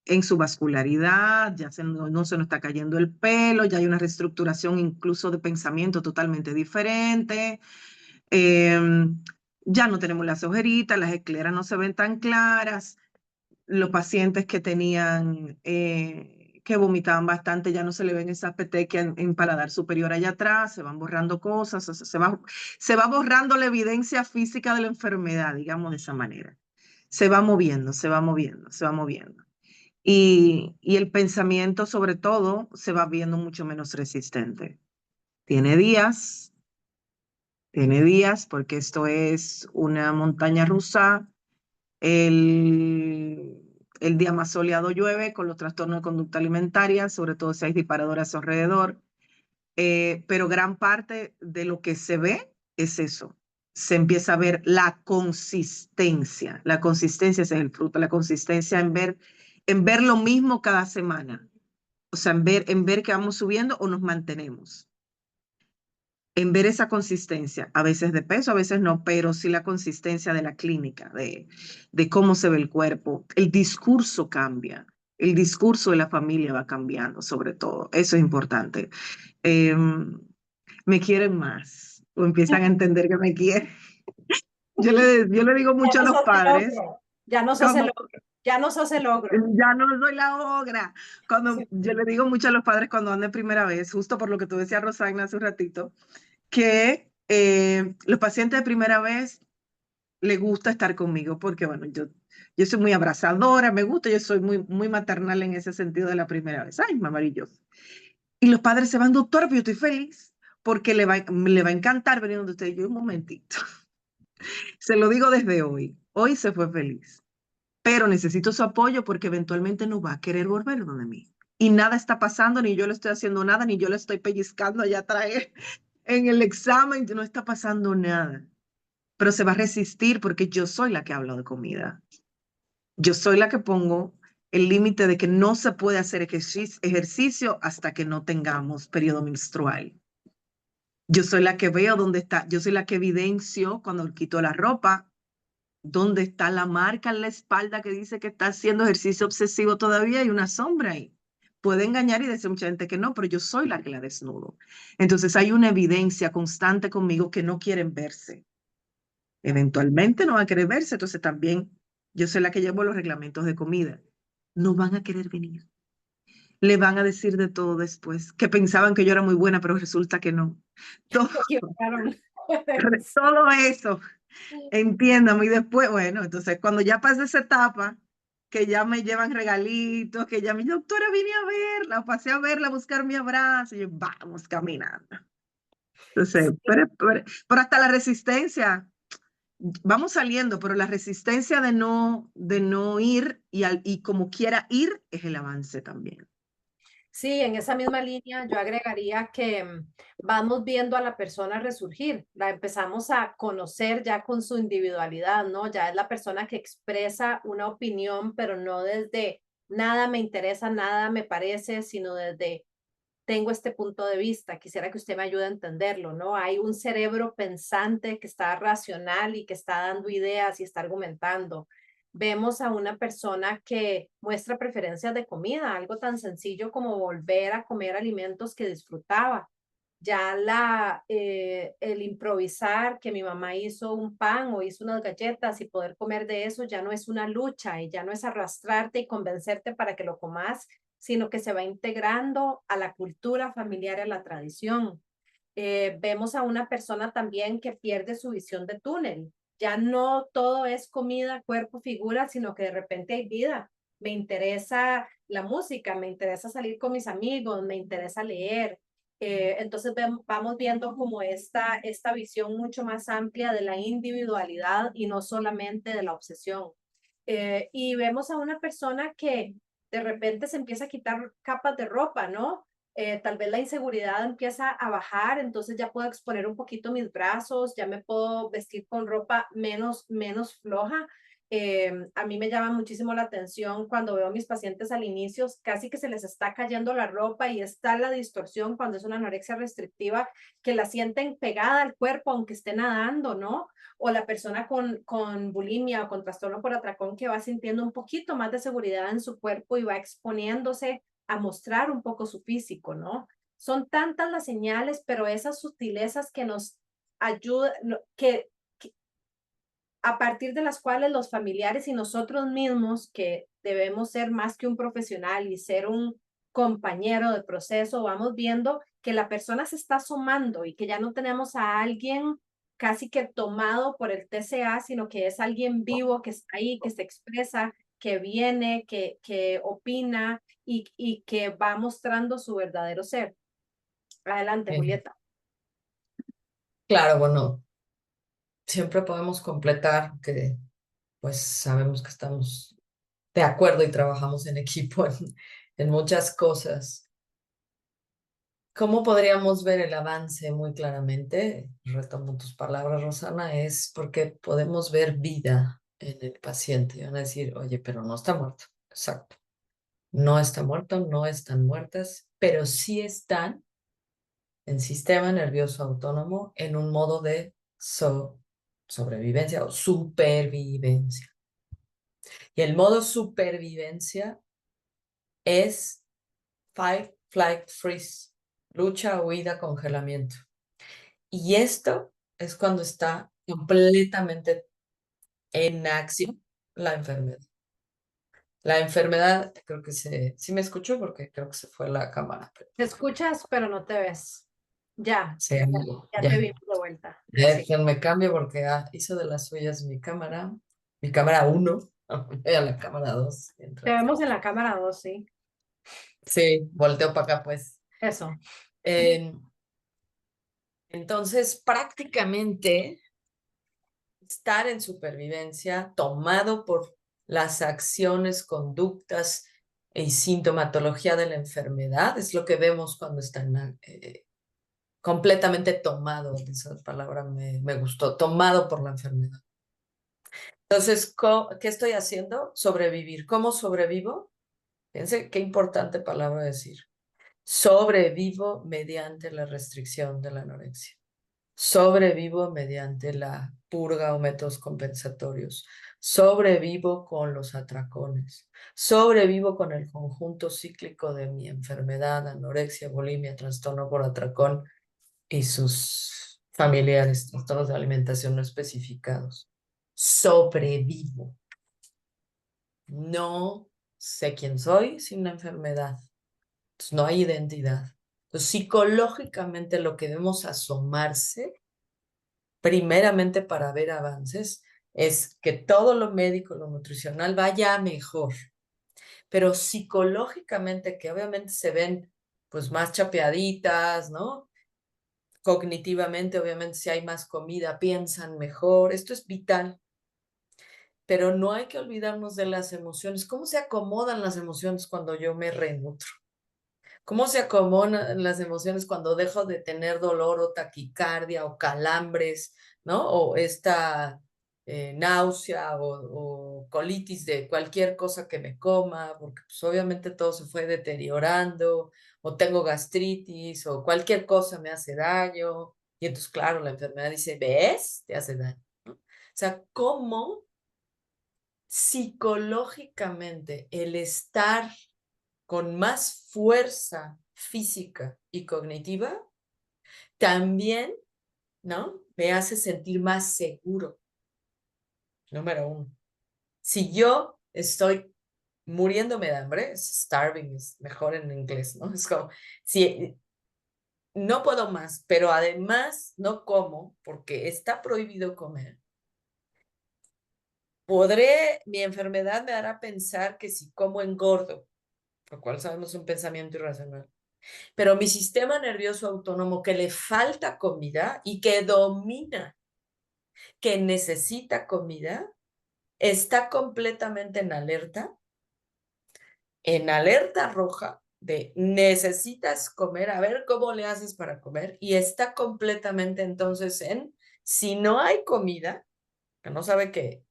en su vascularidad, no se nos está cayendo el pelo, ya hay una reestructuración incluso de pensamiento totalmente diferente. Ya no tenemos las ojeritas, las escleras no se ven tan claras, los pacientes que tenían, que vomitaban bastante, ya no se le ven esas petequias en paladar superior allá atrás, se van borrando cosas, o sea, se va borrando la evidencia física de la enfermedad, digamos de esa manera. Se va moviendo, se va moviendo, se va moviendo. Y el pensamiento, sobre todo, se va viendo mucho menos resistente. Tiene días, tiene días, porque esto es una montaña rusa. El, el día más soleado llueve con los trastornos de conducta alimentaria, sobre todo si hay disparadoras alrededor. Pero gran parte de lo que se ve es eso. Se empieza a ver la consistencia. La consistencia ese es el fruto, la consistencia en ver lo mismo cada semana. O sea, en ver que vamos subiendo o nos mantenemos, en ver esa consistencia, a veces de peso, a veces no, pero sí la consistencia de la clínica, de cómo se ve el cuerpo. El discurso cambia, el discurso de la familia va cambiando, sobre todo. Eso es importante. Me quieren más o empiezan a entender que me quieren. Yo le digo Ya mucho a no los sos el padres, ogro, ya no sos el como, ogro, ya no sos el ogro. ya no soy la ogra. Sí. Yo le digo mucho a los padres cuando van de primera vez, justo por lo que tú decías, Rosagna, hace un ratito, que los pacientes de primera vez les gusta estar conmigo porque, bueno, yo soy muy abrazadora, me gusta, yo soy muy, muy maternal en ese sentido de la primera vez. Ay, maravilloso. Y los padres se van, doctora, pero yo estoy feliz porque le va a encantar venir donde usted. Y yo, un momentito, se lo digo desde hoy. Hoy se fue feliz, pero necesito su apoyo porque eventualmente no va a querer volver donde mí. Y nada está pasando, ni yo le estoy haciendo nada, ni yo le estoy pellizcando allá atrás en el examen, no está pasando nada. Pero se va a resistir porque yo soy la que hablo de comida. Yo soy la que pongo el límite de que no se puede hacer ejercicio hasta que no tengamos periodo menstrual. Yo soy la que veo dónde está, yo soy la que evidencio cuando quito la ropa, dónde está la marca en la espalda que dice que está haciendo ejercicio obsesivo todavía y una sombra ahí. Puede engañar y decir mucha gente que no, pero yo soy la que la desnudo. Entonces hay una evidencia constante conmigo que no quieren verse. Eventualmente no van a querer verse, entonces también yo soy la que llevo los reglamentos de comida. No van a querer venir. Le van a decir de todo después, que pensaban que yo era muy buena, pero resulta que no. Todo, Se equivocaron. todo eso, entiéndame. Y después, bueno, entonces cuando ya pasa esa etapa, que ya me llevan regalitos, que ya mi doctora vine a verla, pasé a verla, a buscar mi abrazo, y yo, vamos caminando. Entonces, pero hasta la resistencia, vamos saliendo, pero la resistencia de no ir y como quiera ir es el avance también. Sí, en esa misma línea yo agregaría que vamos viendo a la persona resurgir, la empezamos a conocer ya con su individualidad, ¿no? Ya es la persona que expresa una opinión, pero no desde nada me interesa, nada me parece, sino desde tengo este punto de vista, quisiera que usted me ayude a entenderlo, ¿no? Hay un cerebro pensante que está racional y que está dando ideas y está argumentando. Vemos a una persona que muestra preferencias de comida, algo tan sencillo como volver a comer alimentos que disfrutaba. Ya el improvisar, que mi mamá hizo un pan o hizo unas galletas y poder comer de eso ya no es una lucha y ya no es arrastrarte y convencerte para que lo comas, sino que se va integrando a la cultura familiar y a la tradición. Vemos a una persona también que pierde su visión de túnel. Ya no todo es comida, cuerpo, figura, sino que de repente hay vida. Me interesa la música, me interesa salir con mis amigos, me interesa leer. Entonces vamos viendo como esta visión mucho más amplia de la individualidad y no solamente de la obsesión. Y vemos a una persona que de repente se empieza a quitar capas de ropa, ¿no? Tal vez la inseguridad empieza a bajar, entonces ya puedo exponer un poquito mis brazos, ya me puedo vestir con ropa menos floja. A mí me llama muchísimo la atención cuando veo a mis pacientes al inicio, casi que se les está cayendo la ropa y está la distorsión cuando es una anorexia restrictiva, que la sienten pegada al cuerpo aunque esté nadando, ¿no? O la persona con bulimia o con trastorno por atracón que va sintiendo un poquito más de seguridad en su cuerpo y va exponiéndose a mostrar un poco su físico, ¿no? Son tantas las señales, pero esas sutilezas que nos ayudan, que a partir de las cuales los familiares y nosotros mismos, que debemos ser más que un profesional y ser un compañero de proceso, vamos viendo que la persona se está asomando y que ya no tenemos a alguien casi que tomado por el TCA, sino que es alguien vivo que está ahí, que se expresa, que viene, que opina y que va mostrando su verdadero ser. Adelante, Julieta. Claro, bueno, siempre podemos completar que pues sabemos que estamos de acuerdo y trabajamos en equipo en muchas cosas. ¿Cómo podríamos ver el avance muy claramente? Retomo tus palabras, Rosana, es porque podemos ver vida en el paciente. Van a decir, oye, pero no está muerto. Exacto. No está muerto, no están muertas, pero sí están en sistema nervioso autónomo en un modo de sobrevivencia o supervivencia. Y el modo supervivencia es fight, flight, freeze, lucha, huida, congelamiento. Y esto es cuando está completamente en acción la enfermedad. La enfermedad, creo que sí me escuchó porque creo que se fue la cámara. Pero Te escuchas, pero no te ves. Ya, sí, ya ya, te vimos de vuelta. Sí. déjenme cambio porque hizo de las suyas mi cámara 1, a la cámara 2. Te vemos en la cámara 2, sí. Sí, volteo para acá, pues. Eso. Eh, entonces, prácticamente estar en supervivencia tomado por las acciones, conductas y sintomatología de la enfermedad es lo que vemos cuando están completamente tomado, esa palabra me gustó, tomado por la enfermedad. Entonces, ¿qué estoy haciendo? Sobrevivir. ¿Cómo sobrevivo? Fíjense qué importante palabra decir. Sobrevivo mediante la restricción de la anorexia. Sobrevivo mediante la purga o métodos compensatorios. Sobrevivo con los atracones. Sobrevivo con el conjunto cíclico de mi enfermedad, anorexia, bulimia, trastorno por atracón y sus familiares, trastornos de alimentación no especificados. Sobrevivo. No sé quién soy sin la enfermedad. Entonces, no hay identidad. Entonces, psicológicamente lo que debemos asomarse primeramente para ver avances es que todo lo médico, lo nutricional vaya mejor, pero psicológicamente que obviamente se ven pues más chapeaditas, ¿no? Cognitivamente, obviamente, si hay más comida, piensan mejor. Esto es vital. Pero no hay que olvidarnos de las emociones. ¿Cómo se acomodan las emociones cuando yo me renutro? ¿Cómo se acomodan las emociones cuando dejo de tener dolor o taquicardia o calambres, ¿no? O esta náusea o colitis de cualquier cosa que me coma, porque pues, obviamente todo se fue deteriorando, o tengo gastritis, o cualquier cosa me hace daño. Y entonces, claro, la enfermedad dice, ¿ves? Te hace daño, ¿no? O sea, ¿cómo psicológicamente el estar con más fuerza física y cognitiva, también, ¿no? Me hace sentir más seguro. Número uno. Si yo estoy muriéndome de hambre, starving es mejor en inglés, ¿no? Es como, si no puedo más, pero además no como porque está prohibido comer, mi enfermedad me hará pensar que si como engordo, lo cual sabemos es un pensamiento irracional. Pero mi sistema nervioso autónomo que le falta comida y que domina, que necesita comida, está completamente en alerta roja de necesitas comer, a ver cómo le haces para comer, y está completamente entonces si no hay comida, que no sabe que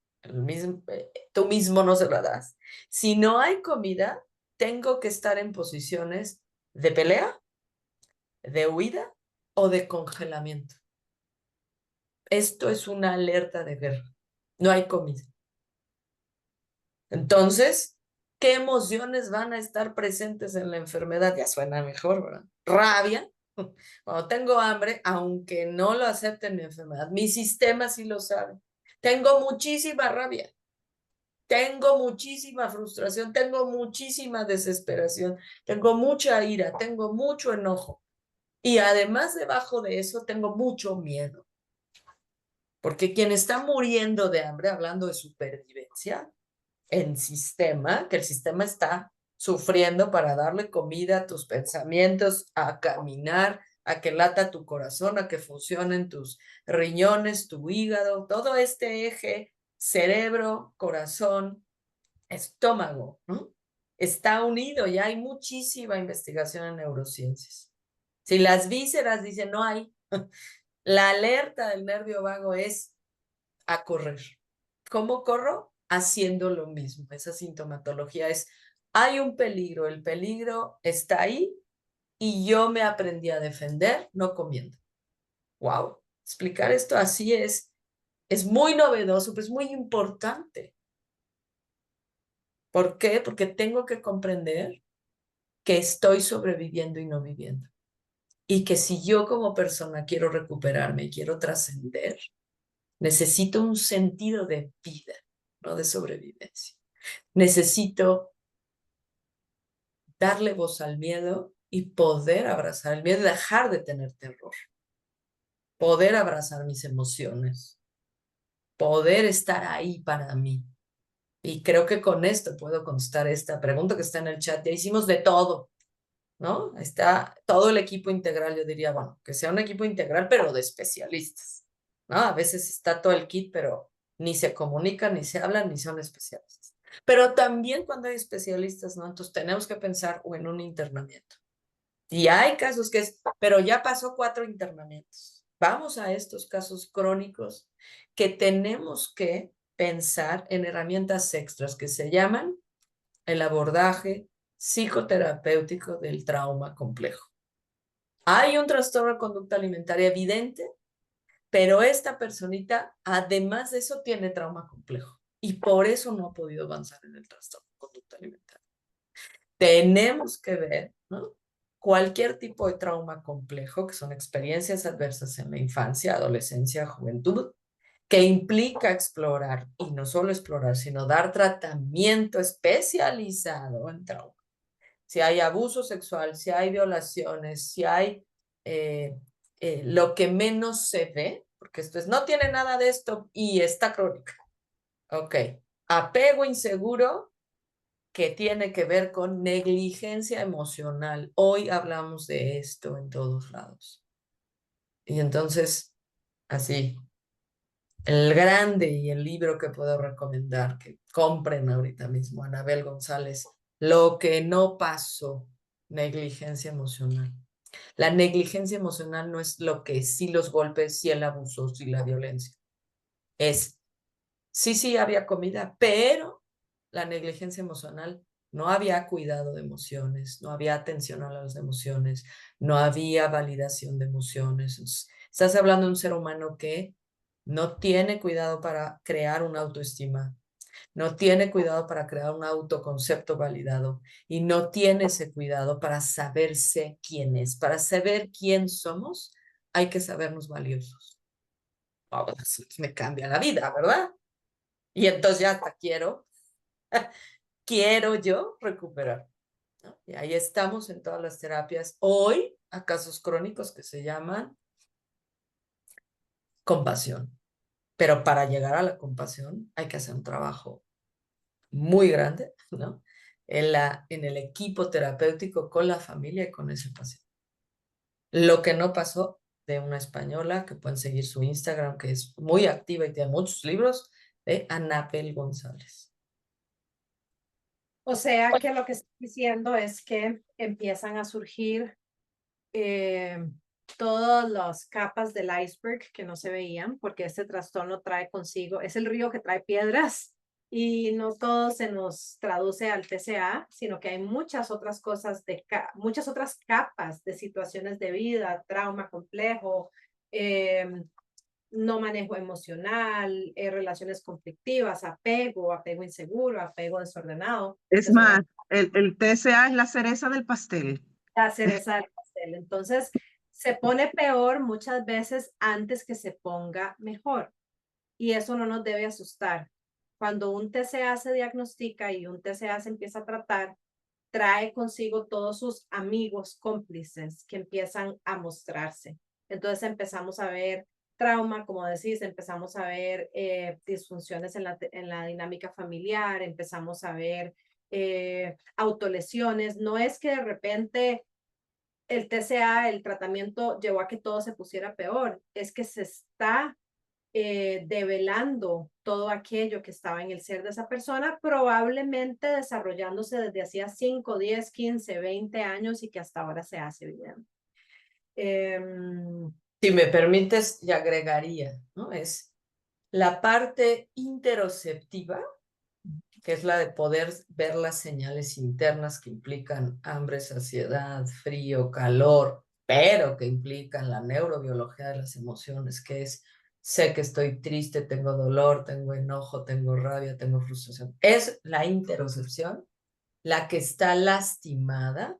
tú mismo no se la das, si no hay comida, tengo que estar en posiciones de pelea, de huida o de congelamiento. Esto es una alerta de guerra. No hay comida. Entonces, ¿qué emociones van a estar presentes en la enfermedad? Ya suena mejor, ¿verdad? Rabia. Cuando tengo hambre, aunque no lo acepte en mi enfermedad, mi sistema sí lo sabe. Tengo muchísima rabia. Tengo muchísima frustración, tengo muchísima desesperación, tengo mucha ira, tengo mucho enojo. Y además debajo de eso tengo mucho miedo. Porque quien está muriendo de hambre, hablando de supervivencia en sistema, que el sistema está sufriendo para darle comida a tus pensamientos, a caminar, a que lata tu corazón, a que funcionen tus riñones, tu hígado, todo este eje, cerebro, corazón, estómago, ¿no? Está unido y hay muchísima investigación en neurociencias. Si las vísceras dicen no hay, la alerta del nervio vago es a correr. ¿Cómo corro? Haciendo lo mismo. Esa sintomatología es, hay un peligro, el peligro está ahí y yo me aprendí a defender no comiendo. Wow, explicar esto así es muy novedoso, pero es muy importante. ¿Por qué? Porque tengo que comprender que estoy sobreviviendo y no viviendo. Y que si yo como persona quiero recuperarme y quiero trascender, necesito un sentido de vida, no de sobrevivencia. Necesito darle voz al miedo y poder abrazar el miedo y dejar de tener terror. Poder abrazar mis emociones. Poder estar ahí para mí. Y creo que con esto puedo contestar esta pregunta que está en el chat. Ya hicimos de todo, ¿no? Está todo el equipo integral, yo diría, bueno, que sea un equipo integral, pero de especialistas, ¿no? A veces está todo el kit, pero ni se comunican, ni se hablan, ni son especialistas. Pero también cuando hay especialistas, ¿no? Entonces tenemos que pensar o en un internamiento. Y hay casos que pero ya pasó 4 internamientos. Vamos a estos casos crónicos que tenemos que pensar en herramientas extras que se llaman el abordaje psicoterapéutico del trauma complejo. Hay un trastorno de conducta alimentaria evidente, pero esta personita, además de eso, tiene trauma complejo y por eso no ha podido avanzar en el trastorno de conducta alimentaria. Tenemos que ver, ¿no? Cualquier tipo de trauma complejo, que son experiencias adversas en la infancia, adolescencia, juventud, que implica explorar, y no solo explorar, sino dar tratamiento especializado en trauma. Si hay abuso sexual, si hay violaciones, si hay lo que menos se ve, porque esto no tiene nada de esto y está crónica. Ok, apego inseguro que tiene que ver con negligencia emocional. Hoy hablamos de esto en todos lados. Y entonces, así, el grande y el libro que puedo recomendar, que compren ahorita mismo, Anabel González, Lo que no pasó, negligencia emocional. La negligencia emocional no es lo que sí los golpes, sí el abuso, sí la violencia. Es, sí había comida, pero la negligencia emocional no había cuidado de emociones, no había atención a las emociones, no había validación de emociones. Estás hablando de un ser humano que no tiene cuidado para crear una autoestima, no tiene cuidado para crear un autoconcepto validado y no tiene ese cuidado para saberse quién es. Para saber quién somos, hay que sabernos valiosos. Oh, eso me cambia la vida, ¿verdad? Y entonces ya hasta quiero yo recuperar, ¿no? Y ahí estamos en todas las terapias. Hoy a casos crónicos que se llaman compasión. Pero para llegar a la compasión hay que hacer un trabajo muy grande, ¿no? En el equipo terapéutico con la familia y con ese paciente. Lo que no pasó de una española, que pueden seguir su Instagram, que es muy activa y tiene muchos libros, de Anabel González. O sea que lo que estoy diciendo es que empiezan a surgir todas las capas del iceberg que no se veían, porque este trastorno trae consigo, es el río que trae piedras y no todo se nos traduce al TCA, sino que hay muchas otras cosas, muchas otras capas de situaciones de vida, trauma complejo, no manejo emocional, relaciones conflictivas, apego inseguro, apego desordenado, Es que son más, el TCA es la cereza del pastel. la cereza del pastel. Entonces, se pone peor muchas veces antes que se ponga mejor. Y eso no nos debe asustar. Cuando un TCA se diagnostica y un TCA se empieza a tratar, trae consigo todos sus amigos cómplices que empiezan a mostrarse. Entonces empezamos a ver trauma, como decís, empezamos a ver disfunciones en la dinámica familiar, empezamos a ver autolesiones. No es que de repente el TCA, el tratamiento llevó a que todo se pusiera peor, es que se está develando todo aquello que estaba en el ser de esa persona, probablemente desarrollándose desde hacía 5, 10, 15, 20 años y que hasta ahora se hace evidente. Si me permites, y agregaría, ¿no? Es la parte interoceptiva, que es la de poder ver las señales internas que implican hambre, saciedad, frío, calor, pero que implican la neurobiología de las emociones, que es, sé que estoy triste, tengo dolor, tengo enojo, tengo rabia, tengo frustración. Es la interocepción la que está lastimada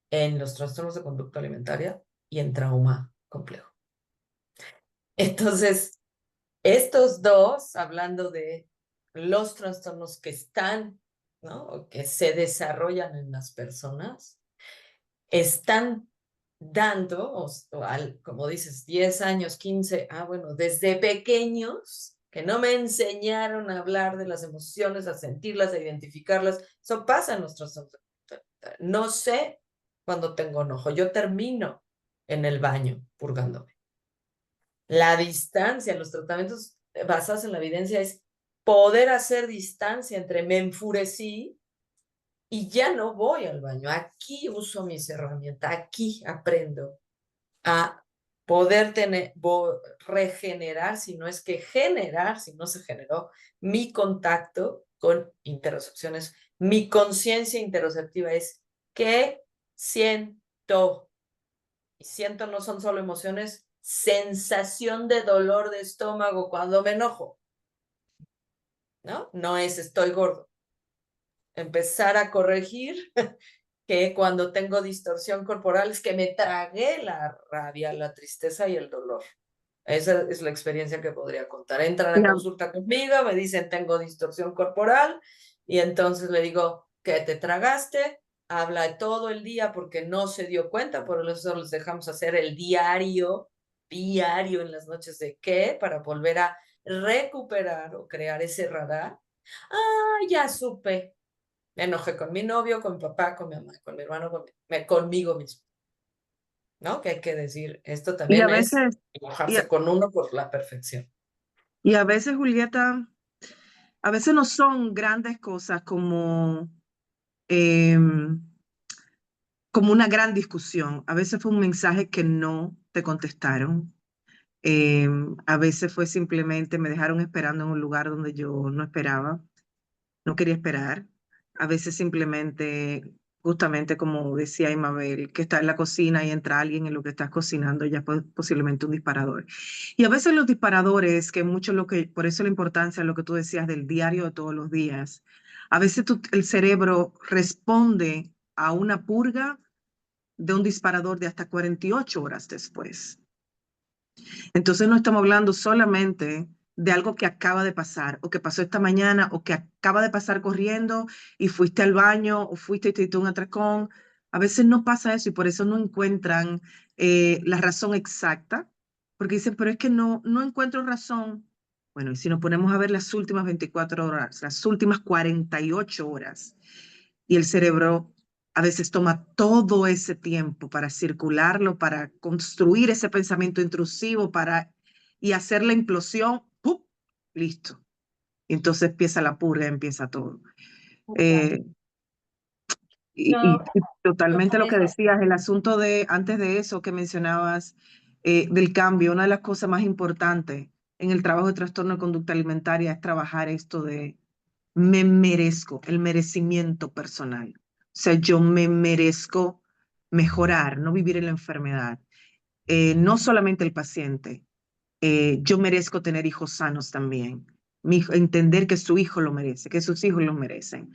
en los trastornos de conducta alimentaria y en trauma complejo. Entonces, estos dos, hablando de los trastornos que están, ¿no? O que se desarrollan en las personas, están dando, como dices, 10 años, 15, bueno, desde pequeños, que no me enseñaron a hablar de las emociones, a sentirlas, a identificarlas. Eso pasa en los trastornos. No sé cuando tengo enojo, yo termino en el baño purgándome. La distancia, los tratamientos basados en la evidencia es poder hacer distancia entre me enfurecí y ya no voy al baño. Aquí uso mis herramientas, aquí aprendo a poder regenerar, si no es que generar, si no se generó, mi contacto con interocepciones. Mi conciencia interoceptiva es qué siento. Y siento no son solo emociones, sensación de dolor de estómago cuando me enojo, ¿no? No es estoy gordo. Empezar a corregir que cuando tengo distorsión corporal es que me tragué la rabia, la tristeza y el dolor. Esa es la experiencia que podría contar. Entran a consulta conmigo, me dicen tengo distorsión corporal y entonces le digo, ¿qué te tragaste? Habla todo el día porque no se dio cuenta, por eso les dejamos hacer el diario en las noches de qué, para volver a recuperar o crear ese radar. Ya supe. Me enojé con mi novio, con mi papá, con mi mamá, con mi hermano, conmigo mismo. ¿no? Que hay que decir, esto Y a también es veces, y enojarse a, con uno por la perfección. y a veces, Julieta, a veces no son grandes cosas em, como una gran discusión. A veces fue un mensaje que no te contestaron. A veces fue simplemente me dejaron esperando en un lugar donde yo no esperaba, no quería esperar. A veces simplemente, justamente como decía Imabel, que está en la cocina y entra alguien en lo que estás cocinando, ya posiblemente un disparador. Y a veces los disparadores, que mucho lo que, por eso la importancia de lo que tú decías del diario de todos los días, a veces el cerebro responde a una purga de un disparador de hasta 48 horas después. Entonces no estamos hablando solamente de algo que acaba de pasar o que pasó esta mañana o que acaba de pasar corriendo y fuiste al baño o fuiste y te diste un atracón. A veces no pasa eso y por eso no encuentran la razón exacta, porque dicen, pero es que no encuentro razón. Bueno, y si nos ponemos a ver las últimas 24 horas, las últimas 48 horas, y el cerebro a veces toma todo ese tiempo para circularlo, para construir ese pensamiento intrusivo, y hacer la implosión, ¡pum! Listo. Entonces empieza la purga, empieza todo. Exacto. Eh, y No, totalmente lo que totalmente. decías, el asunto de, antes de eso que mencionabas, del cambio, una de las cosas más importantes en el trabajo de trastorno de conducta alimentaria es trabajar esto de me merezco, el merecimiento personal. O sea, yo me merezco mejorar, no vivir en la enfermedad. No solamente el paciente, yo merezco tener hijos sanos también. Entender que su hijo lo merece, que sus hijos lo merecen.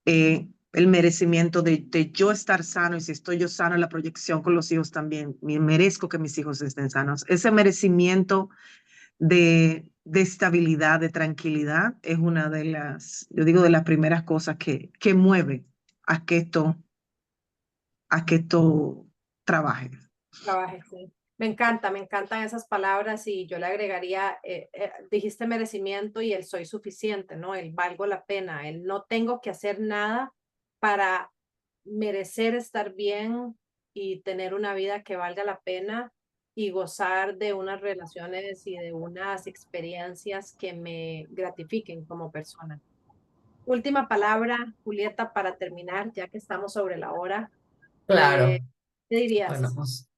El merecimiento de yo estar sano y si estoy yo sano, la proyección con los hijos también. Me merezco que mis hijos estén sanos. Ese merecimiento de estabilidad, de tranquilidad, es una de las, yo digo, de las primeras cosas que mueve a que esto trabaje. Trabaje, sí. Me encantan esas palabras y yo le agregaría, dijiste merecimiento y el soy suficiente, ¿no? El valgo la pena, el no tengo que hacer nada para merecer estar bien y tener una vida que valga la pena y gozar de unas relaciones y de unas experiencias que me gratifiquen como persona. Última palabra, Julieta, para terminar, ya que estamos sobre la hora. Claro. ¿Qué Bueno, dirías? pues,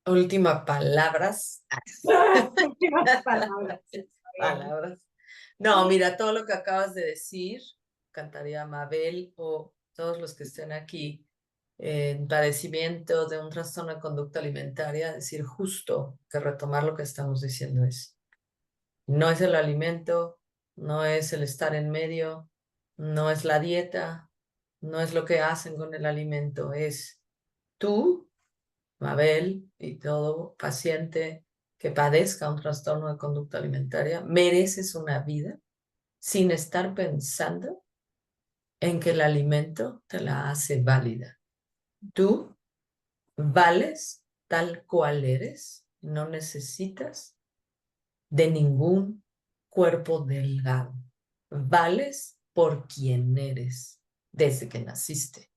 últimas palabras. Últimas palabras. Está bien. Palabras. No, mira, todo lo que acabas de decir, cantaría Mabel o todos los que estén aquí en padecimiento de un trastorno de conducta alimentaria, decir justo que retomar lo que estamos diciendo es, no es el alimento, no es el estar en medio, no es la dieta, no es lo que hacen con el alimento, es tú, Mabel, y todo paciente que padezca un trastorno de conducta alimentaria, mereces una vida sin estar pensando en que el alimento te la hace válida. Tú vales tal cual eres, no necesitas de ningún cuerpo delgado. Vales por quien eres desde que naciste.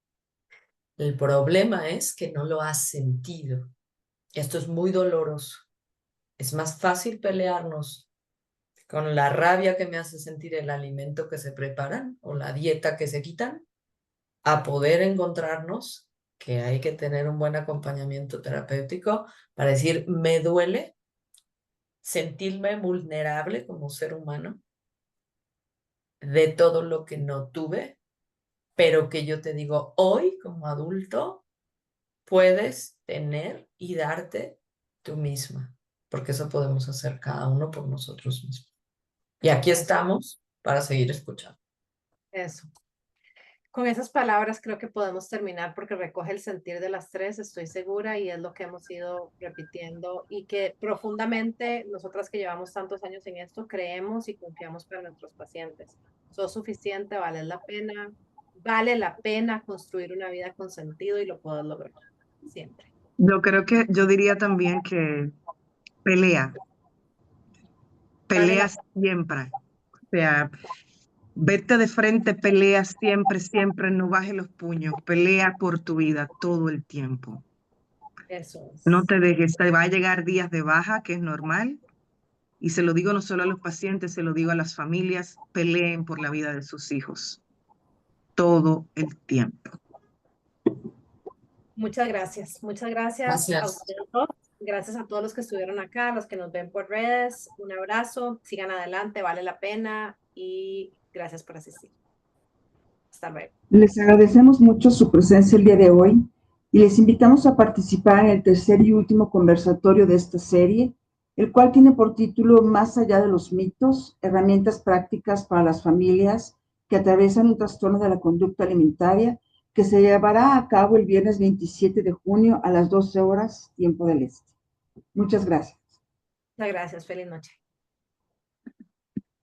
El problema es que no lo has sentido. Esto es muy doloroso. Es más fácil pelearnos con la rabia que me hace sentir el alimento que se preparan o la dieta que se quitan, a poder encontrarnos que hay que tener un buen acompañamiento terapéutico para decir, me duele sentirme vulnerable como ser humano de todo lo que no tuve, pero que yo te digo, hoy como adulto puedes tener y darte tú misma, porque eso podemos hacer cada uno por nosotros mismos. Y aquí Eso, estamos para seguir escuchando. eso. Con esas palabras creo que podemos terminar porque recoge el sentir de las tres, estoy segura, y es lo que hemos ido repitiendo y que profundamente nosotras que llevamos tantos años en esto creemos y confiamos para nuestros pacientes. Sos suficiente, vale la pena construir una vida con sentido y lo puedes lograr siempre. Yo creo que yo diría también que pelea, Vale pelea la pena. siempre. O sea, vete de frente, pelea siempre, siempre, no bajes los puños, pelea por tu vida todo el tiempo. Eso No es. te dejes, te va a llegar días de baja, que es normal. Y se lo digo no solo a los pacientes, se lo digo a las familias, peleen por la vida de sus hijos todo el tiempo. Muchas gracias. Muchas gracias a Gracias. ustedes dos. Gracias a todos los que estuvieron acá, los que nos ven por redes. Un abrazo. Sigan adelante, vale la pena. Y gracias por asistir. Hasta luego. Les agradecemos mucho su presencia el día de hoy y les invitamos a participar en el tercer y último conversatorio de esta serie, el cual tiene por título Más allá de los mitos, herramientas prácticas para las familias que atraviesan un trastorno de la conducta alimentaria, que se llevará a cabo el viernes 27 de junio a las 12 horas, tiempo del este. Muchas gracias. Muchas gracias. Feliz noche.